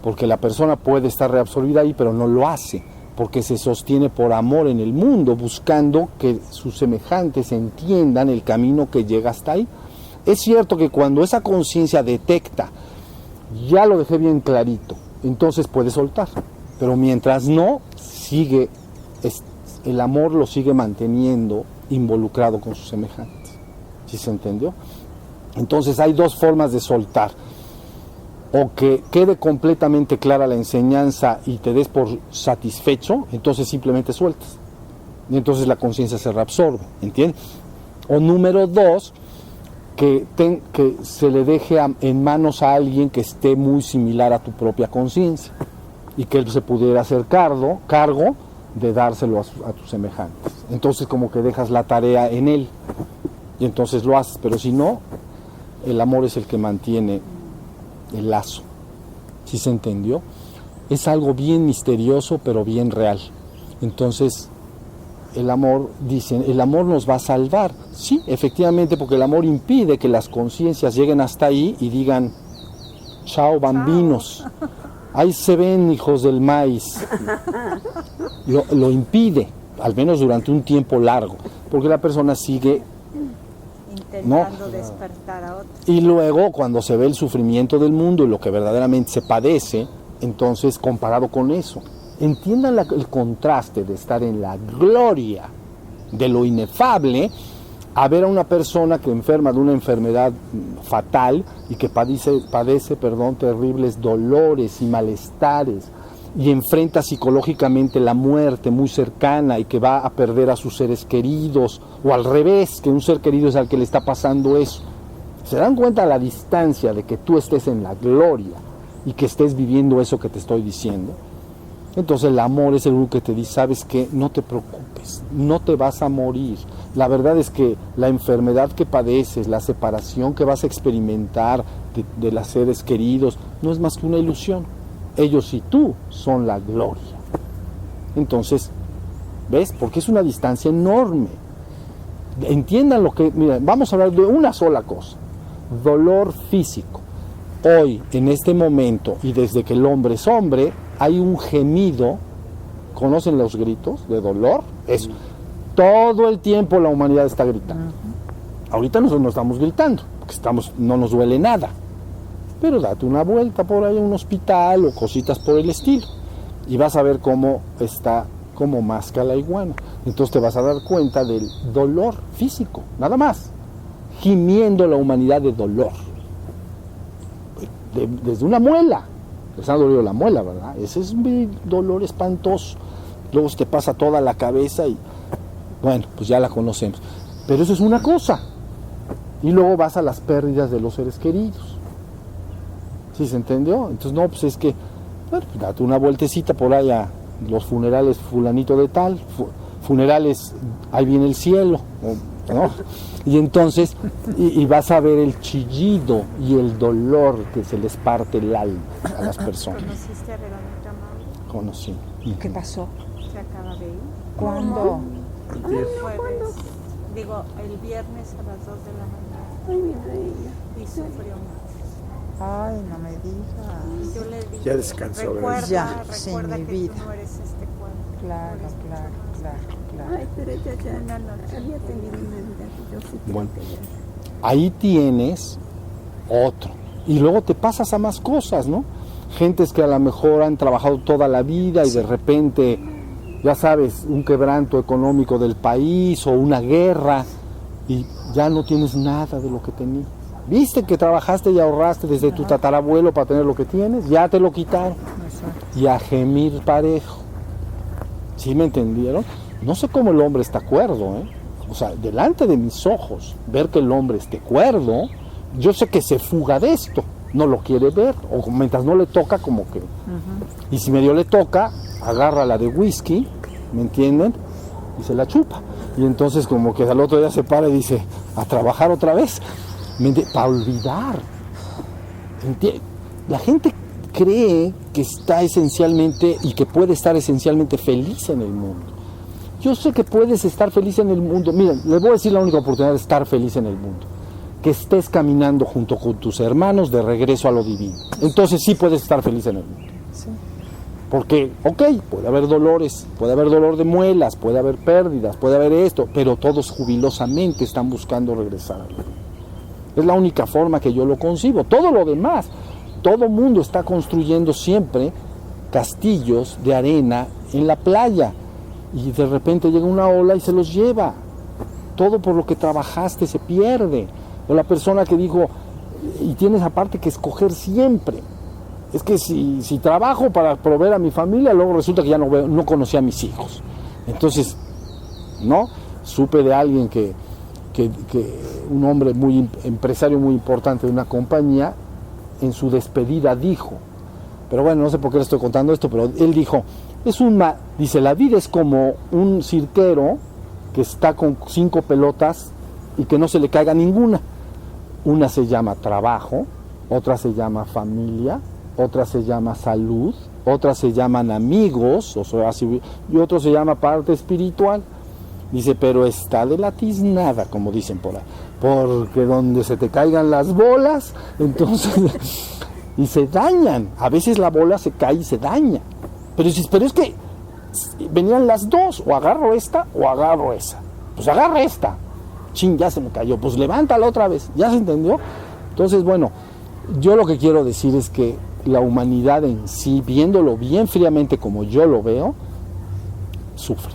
porque la persona puede estar reabsorbida ahí, pero no lo hace, porque se sostiene por amor en el mundo, buscando que sus semejantes entiendan el camino que llega hasta ahí. Es cierto que cuando esa conciencia detecta, ya lo dejé bien clarito, entonces puede soltar, pero mientras no, sigue, el amor lo sigue manteniendo involucrado con sus semejantes. ¿Sí se entendió? Entonces hay dos formas de soltar: o que quede completamente clara la enseñanza y te des por satisfecho, entonces simplemente sueltas, y entonces la conciencia se reabsorbe, ¿entiendes? O número dos, que se le deje en manos a alguien que esté muy similar a tu propia conciencia, y que él se pudiera hacer cargo de dárselo a tus semejantes. Entonces como que dejas la tarea en él, y entonces lo haces, pero si no, el amor es el que mantiene el lazo. ¿Sí se entendió? Es algo bien misterioso, pero bien real. Entonces, el amor, dicen, el amor nos va a salvar. Sí, efectivamente, porque el amor impide que las conciencias lleguen hasta ahí y digan, chao, bambinos. Ahí se ven, hijos del maíz. Lo impide, al menos durante un tiempo largo, porque la persona sigue intentando despertar a otros. Y luego, cuando se ve el sufrimiento del mundo y lo que verdaderamente se padece, entonces, comparado con eso, entiendan el contraste de estar en la gloria de lo inefable a ver a una persona que enferma de una enfermedad fatal y que padece terribles dolores y malestares, y enfrenta psicológicamente la muerte muy cercana y que va a perder a sus seres queridos, o al revés, que un ser querido es al que le está pasando eso. ¿Se dan cuenta la distancia de que tú estés en la gloria y que estés viviendo eso que te estoy diciendo? Entonces el amor es el único que te dice, ¿sabes qué? No te preocupes, no te vas a morir. La verdad es que la enfermedad que padeces, la separación que vas a experimentar de los seres queridos, no es más que una ilusión. Ellos y tú son la gloria. Entonces, ¿ves? Porque es una distancia enorme. Entiendan lo que... Mira, vamos a hablar de una sola cosa. Dolor físico. Hoy, en este momento, y desde que el hombre es hombre, hay un gemido. ¿Conocen los gritos de dolor? Eso. Todo el tiempo la humanidad está gritando. Ahorita nosotros no estamos gritando, porque no nos duele nada. Pero date una vuelta por ahí a un hospital o cositas por el estilo, y vas a ver cómo está, cómo masca la iguana. Entonces te vas a dar cuenta del dolor físico, nada más. Gimiendo la humanidad de dolor. Desde una muela. Les ha dolido la muela, ¿verdad? Ese es un dolor espantoso. Luego te pasa toda la cabeza y, bueno, pues ya la conocemos. Pero eso es una cosa. Y luego vas a las pérdidas de los seres queridos. ¿Sí se entendió? Entonces, no, pues es que, bueno, date una vueltecita por ahí a los funerales fulanito de tal, funerales, ahí viene el cielo, ¿no? Y entonces, y vas a ver el chillido y el dolor que se les parte el alma a las personas. ¿Conociste a Verónica Mauro? Conocí. ¿Qué pasó? Se acaba de ir. ¿Cuándo? El jueves, digo, el viernes a las 2 de la mañana. Ay, mi reina. Y sufrió mucho. Ay, no me digas. Yo le dije, Ya descansó, recuerda, ya, sí, recuerda mi que vida. tú no eres este cuadro. Claro, Tú eres mucho claro, más. claro. Ay, pero ella ya Una noche. había tenido una vida que yo sí creo Bueno. que ya... Ahí tienes otro. Y luego te pasas a más cosas, ¿no? Gentes que a lo mejor han trabajado toda la vida y de repente, ya sabes, un quebranto económico del país o una guerra, y ya no tienes nada de lo que tenías. ¿Viste que trabajaste y ahorraste desde tu tatarabuelo para tener lo que tienes? Ya te lo quitaron. Y a gemir parejo. ¿Sí me entendieron? No sé cómo el hombre está cuerdo, ¿eh? O sea, delante de mis ojos, ver que el hombre esté cuerdo, yo sé que se fuga de esto, no lo quiere ver, o mientras no le toca, como que... Y si medio le toca, agarra la de whisky, ¿me entienden? Y se la chupa. Y entonces como que al otro día se para y dice, a trabajar otra vez, para olvidar. La gente cree que está esencialmente y que puede estar esencialmente feliz en el mundo. Yo sé que puedes estar feliz en el mundo. Miren, les voy a decir la única oportunidad de estar feliz en el mundo. Que estés caminando junto con tus hermanos de regreso a lo divino. Entonces sí puedes estar feliz en el mundo. Sí. Porque, ok, puede haber dolores, puede haber dolor de muelas, puede haber pérdidas, puede haber esto, pero todos jubilosamente están buscando regresar a la vida. Es la única forma que yo lo concibo. Todo lo demás, todo mundo está construyendo siempre castillos de arena en la playa y de repente llega una ola y se los lleva. Todo por lo que trabajaste se pierde. O la persona que dijo, y tienes aparte que escoger siempre. Es que si trabajo para proveer a mi familia, luego resulta que ya no conocí a mis hijos. Entonces, ¿no? Supe de alguien que un hombre empresario muy importante de una compañía, en su despedida dijo, pero bueno, no sé por qué le estoy contando esto, pero él dijo, dice, la vida es como un cirquero que está con 5 pelotas y que no se le caiga ninguna. Una se llama trabajo, otra se llama familia, otra se llama salud, otra se llaman amigos, y otro se llama parte espiritual. Dice, pero está de la tiznada, como dicen por ahí, porque donde se te caigan las bolas, entonces, y se dañan. A veces la bola se cae y se daña. Pero dices, pero es que venían las dos, o agarro esta o agarro esa. Pues agarra esta. Chin, ya se me cayó. Pues levántala otra vez. ¿Ya se entendió? Entonces, bueno, yo lo que quiero decir es que la humanidad en sí, viéndolo bien fríamente como yo lo veo, sufre.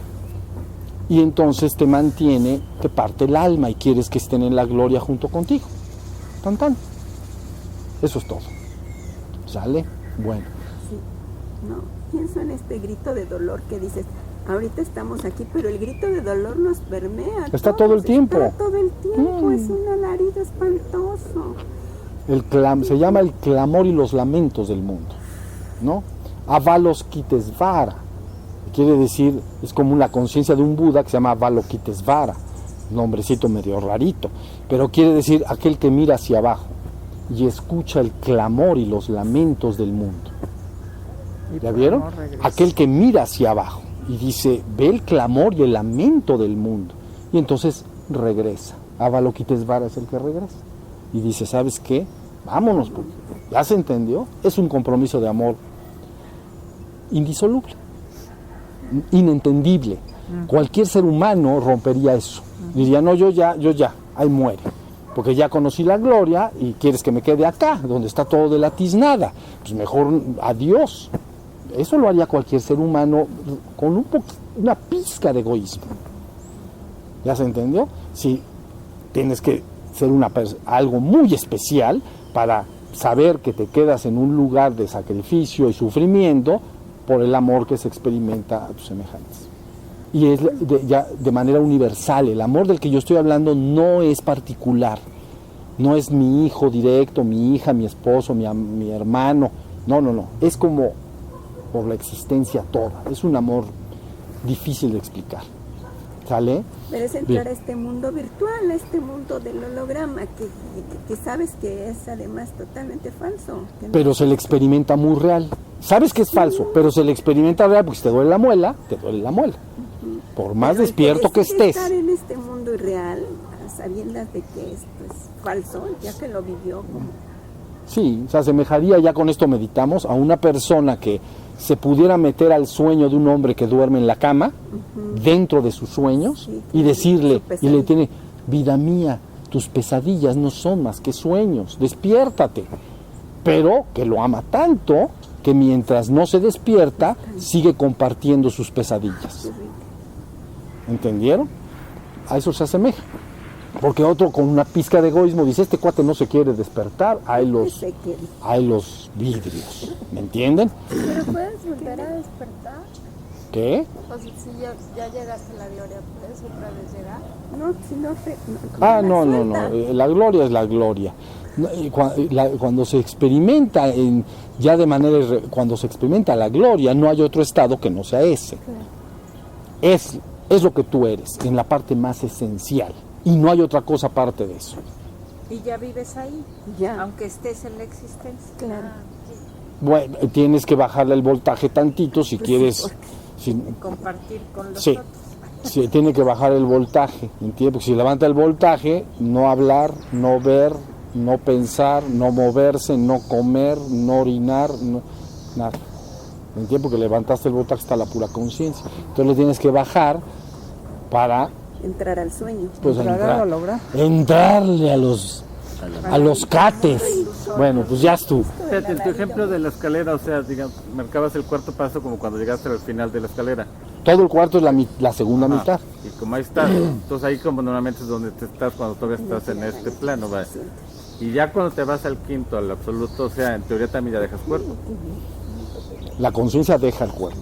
Y entonces te mantiene, te parte el alma y quieres que estén en la gloria junto contigo. Tan tan. Eso es todo. ¿Sale? Bueno. Sí. No, pienso en este grito de dolor que dices, ahorita estamos aquí, pero el grito de dolor nos permea. Está todo el tiempo. Está todo el tiempo, es un alarido espantoso. Se llama el clamor y los lamentos del mundo, ¿no? Avalokitesvara. Quiere decir, es como la conciencia de un Buda que se llama Avalokitesvara, nombrecito medio rarito, pero quiere decir aquel que mira hacia abajo y escucha el clamor y los lamentos del mundo. ¿Ya vieron? Aquel que mira hacia abajo y dice, ve el clamor y el lamento del mundo, y entonces regresa. Avalokitesvara es el que regresa y dice, ¿sabes qué? Vámonos, porque ya se entendió, es un compromiso de amor indisoluble, inentendible. Cualquier ser humano rompería eso, diría, no, yo ya, ahí muere, porque ya conocí la gloria y quieres que me quede acá, donde está todo de la tiznada, pues mejor adiós. Eso lo haría cualquier ser humano con una pizca de egoísmo. ¿Ya se entendió? Si tienes que ser algo muy especial para saber que te quedas en un lugar de sacrificio y sufrimiento por el amor que se experimenta a tus semejantes. Y es ya de manera universal. El amor del que yo estoy hablando no es particular, no es mi hijo directo, mi hija, mi esposo, mi hermano, no, es como por la existencia toda, es un amor difícil de explicar. ¿Sale? Pero es entrar a este mundo virtual, a este mundo del holograma, que sabes que es además totalmente falso. Pero se le experimenta muy real. Sabes que es falso, pero se le experimenta real porque si te duele la muela, te duele la muela. Por más despierto que estés. Estar en este mundo irreal, a sabiendas de que esto es falso, ya que lo vivió como... Sí, se asemejaría, ya con esto meditamos, a una persona que se pudiera meter al sueño de un hombre que duerme en la cama, dentro de sus sueños, y decirle, y le tiene, vida mía, tus pesadillas no son más que sueños, despiértate. Pero que lo ama tanto que mientras no se despierta, sigue compartiendo sus pesadillas. ¿Entendieron? A eso se asemeja. Porque otro con una pizca de egoísmo dice, este cuate no se quiere despertar, hay los vidrios, ¿me entienden? Pero puedes volver a despertar. ¿Qué? O sea, si ya llegaste a la gloria, ¿puedes otra vez llegar? No, si no... No, la gloria es la gloria. Cuando se experimenta cuando se experimenta la gloria, no hay otro estado que no sea ese. Es lo que tú eres, en la parte más esencial. Y no hay otra cosa aparte de eso. Y ya vives ahí, ya, aunque estés en la existencia. Claro. Bueno, tienes que bajarle el voltaje tantito si pues quieres. Compartir con los otros. Sí, tiene que bajar el voltaje, ¿entiendes? Porque si levanta el voltaje, no hablar, no ver, no pensar, no moverse, no comer, no orinar, nada. En el tiempo que levantaste el botax está la pura conciencia. Entonces lo tienes que bajar para Entrar al sueño. pues Lograrlo, lograr. entrarle a los cates. Bueno, pues ya estuvo. Fíjate, en tu ejemplo de la escalera, o sea, digamos, marcabas el cuarto paso como cuando llegaste al final de la escalera. Todo el cuarto es la segunda Ajá. mitad. Y como ahí estás, entonces ahí como normalmente es donde te estás cuando todavía estás en este plano, ¿va? Y ya cuando te vas al quinto, al absoluto, o sea, en teoría también ya dejas cuerpo. La conciencia deja el cuerpo.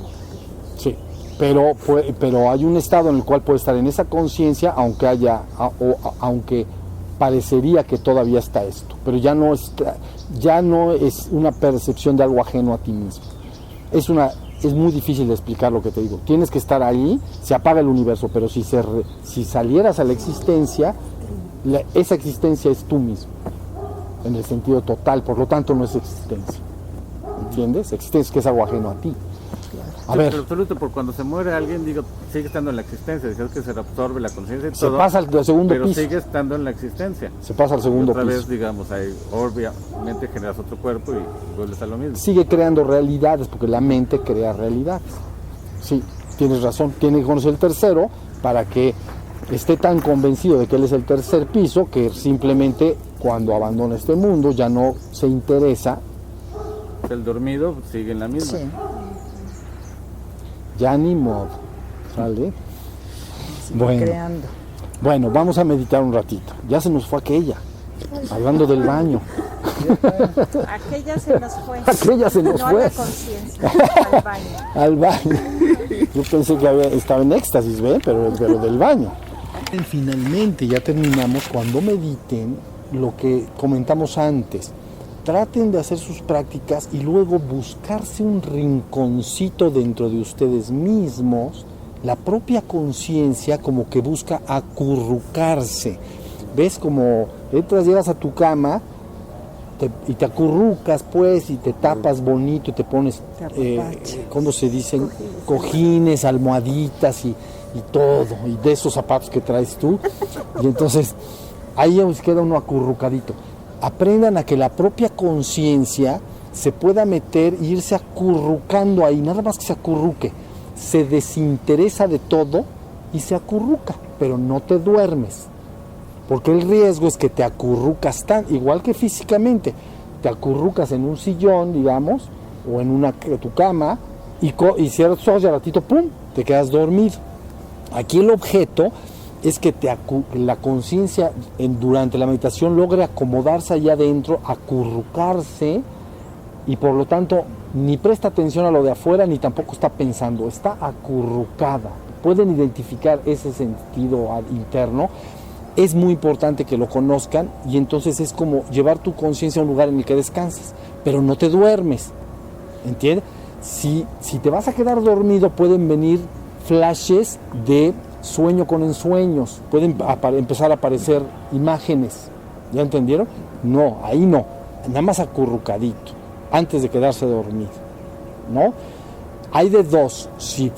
Sí. Pero hay un estado en el cual puede estar en esa conciencia, aunque parecería que todavía está esto, pero ya no es una percepción de algo ajeno a ti mismo. Es muy difícil de explicar lo que te digo. Tienes que estar ahí, se apaga el universo, pero si salieras a la existencia, esa existencia es tú mismo, en el sentido total, por lo tanto no es existencia. ¿Entiendes? Existencia que es algo ajeno a ti. A ver, Pero absoluto, por cuando se muere alguien, digo, sigue estando en la existencia, dices que se absorbe la conciencia y se todo, pasa al segundo pero piso. sigue estando en la existencia. Se pasa al Y segundo otra piso. vez, digamos, ahí obviamente generas otro cuerpo y vuelves a lo mismo. Sigue creando realidades, porque la mente crea realidades. Sí, tienes razón. Tiene que conocer el tercero para que esté tan convencido de que él es el tercer piso que simplemente cuando abandona este mundo ya no se interesa. El dormido sigue en la misma. Sí. Ya ni modo. ¿Sale? Creando. Bueno, vamos a meditar un ratito. Ya se nos fue aquella. Hablando del baño. Aquella se nos fue. Aquella se nos no fue. a la conciencia, al baño. Al baño. Yo pensé que estaba en éxtasis, ¿ven? Pero del baño. Finalmente ya terminamos. Cuando mediten, lo que comentamos antes, traten de hacer sus prácticas y luego buscarse un rinconcito dentro de ustedes mismos. La propia conciencia como que busca acurrucarse. ¿Ves? Como entras, llegas a tu cama y te acurrucas, pues, y te tapas bonito y te pones, ¿cómo se dicen? Cojines, almohaditas y todo, y de esos zapatos que traes tú. Y entonces ahí os queda uno acurrucadito. Aprendan a que la propia conciencia se pueda meter e irse acurrucando ahí, nada más que se acurruque. Se desinteresa de todo y se acurruca, pero no te duermes. Porque el riesgo es que te acurrucas igual que físicamente. Te acurrucas en un sillón, digamos, o en tu cama, y cierras los ojos y al ratito, ¡pum!, te quedas dormido. Aquí el objeto es que la conciencia durante la meditación logre acomodarse allá adentro, acurrucarse, y por lo tanto ni presta atención a lo de afuera ni tampoco está pensando, está acurrucada. Pueden identificar ese sentido interno. Es muy importante que lo conozcan, y entonces es como llevar tu conciencia a un lugar en el que descansas, pero no te duermes, ¿entiendes? Si te vas a quedar dormido, pueden venir flashes de sueño con ensueños, pueden empezar a aparecer imágenes, ¿ya entendieron? No, ahí no, nada más acurrucadito, antes de quedarse dormido, ¿no? Hay de dos, si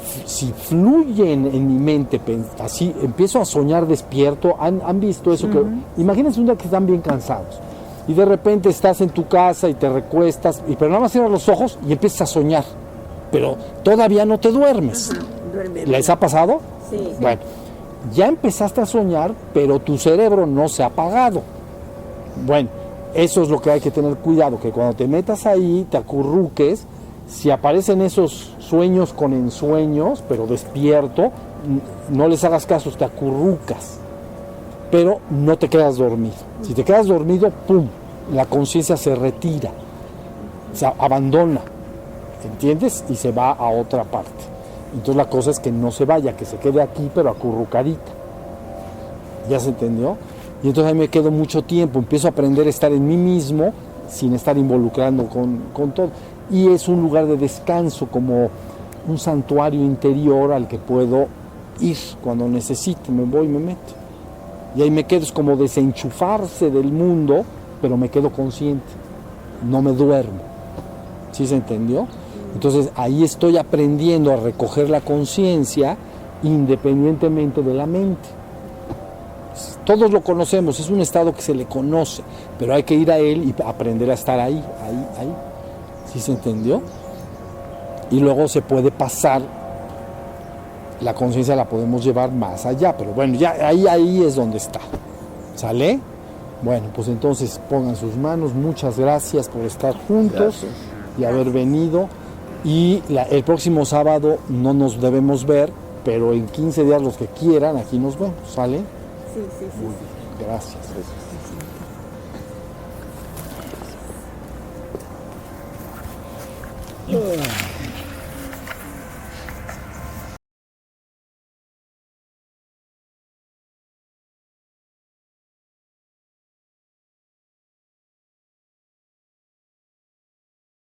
fluyen en mi mente, así empiezo a soñar despierto, han visto eso, que imagínense un día que están bien cansados, y de repente estás en tu casa y te recuestas, pero nada más cierras los ojos y empiezas a soñar, pero todavía no te duermes. ¿Les ha pasado? Sí. Bueno, ya empezaste a soñar, pero tu cerebro no se ha apagado. Bueno, eso es lo que hay que tener cuidado, que cuando te metas ahí, te acurruques, si aparecen esos sueños con ensueños, pero despierto, no les hagas caso, te acurrucas, pero no te quedas dormido. Si te quedas dormido, ¡pum!, la conciencia se retira, se abandona, ¿entiendes? Y se va a otra parte. Entonces la cosa es que no se vaya, que se quede aquí, pero acurrucadita. ¿Ya se entendió? Y entonces ahí me quedo mucho tiempo, empiezo a aprender a estar en mí mismo sin estar involucrando con todo. Y es un lugar de descanso, como un santuario interior al que puedo ir cuando necesite, me voy y me meto. Y ahí me quedo, es como desenchufarse del mundo, pero me quedo consciente, no me duermo. ¿Sí se entendió? Entonces ahí estoy aprendiendo a recoger la conciencia independientemente de la mente. Todos lo conocemos, es un estado que se le conoce, pero hay que ir a él y aprender a estar ahí. ¿Sí se entendió? y luego se puede pasar, la conciencia la podemos llevar más allá, pero bueno, ya ahí es donde está. ¿Sale? Bueno, pues entonces pongan sus manos, muchas gracias por estar juntos. Gracias. Y haber venido. Y el próximo sábado no nos debemos ver, pero en 15 días los que quieran, aquí nos vemos, ¿sale? Sí, sí, sí. Muy bien, gracias. Sí.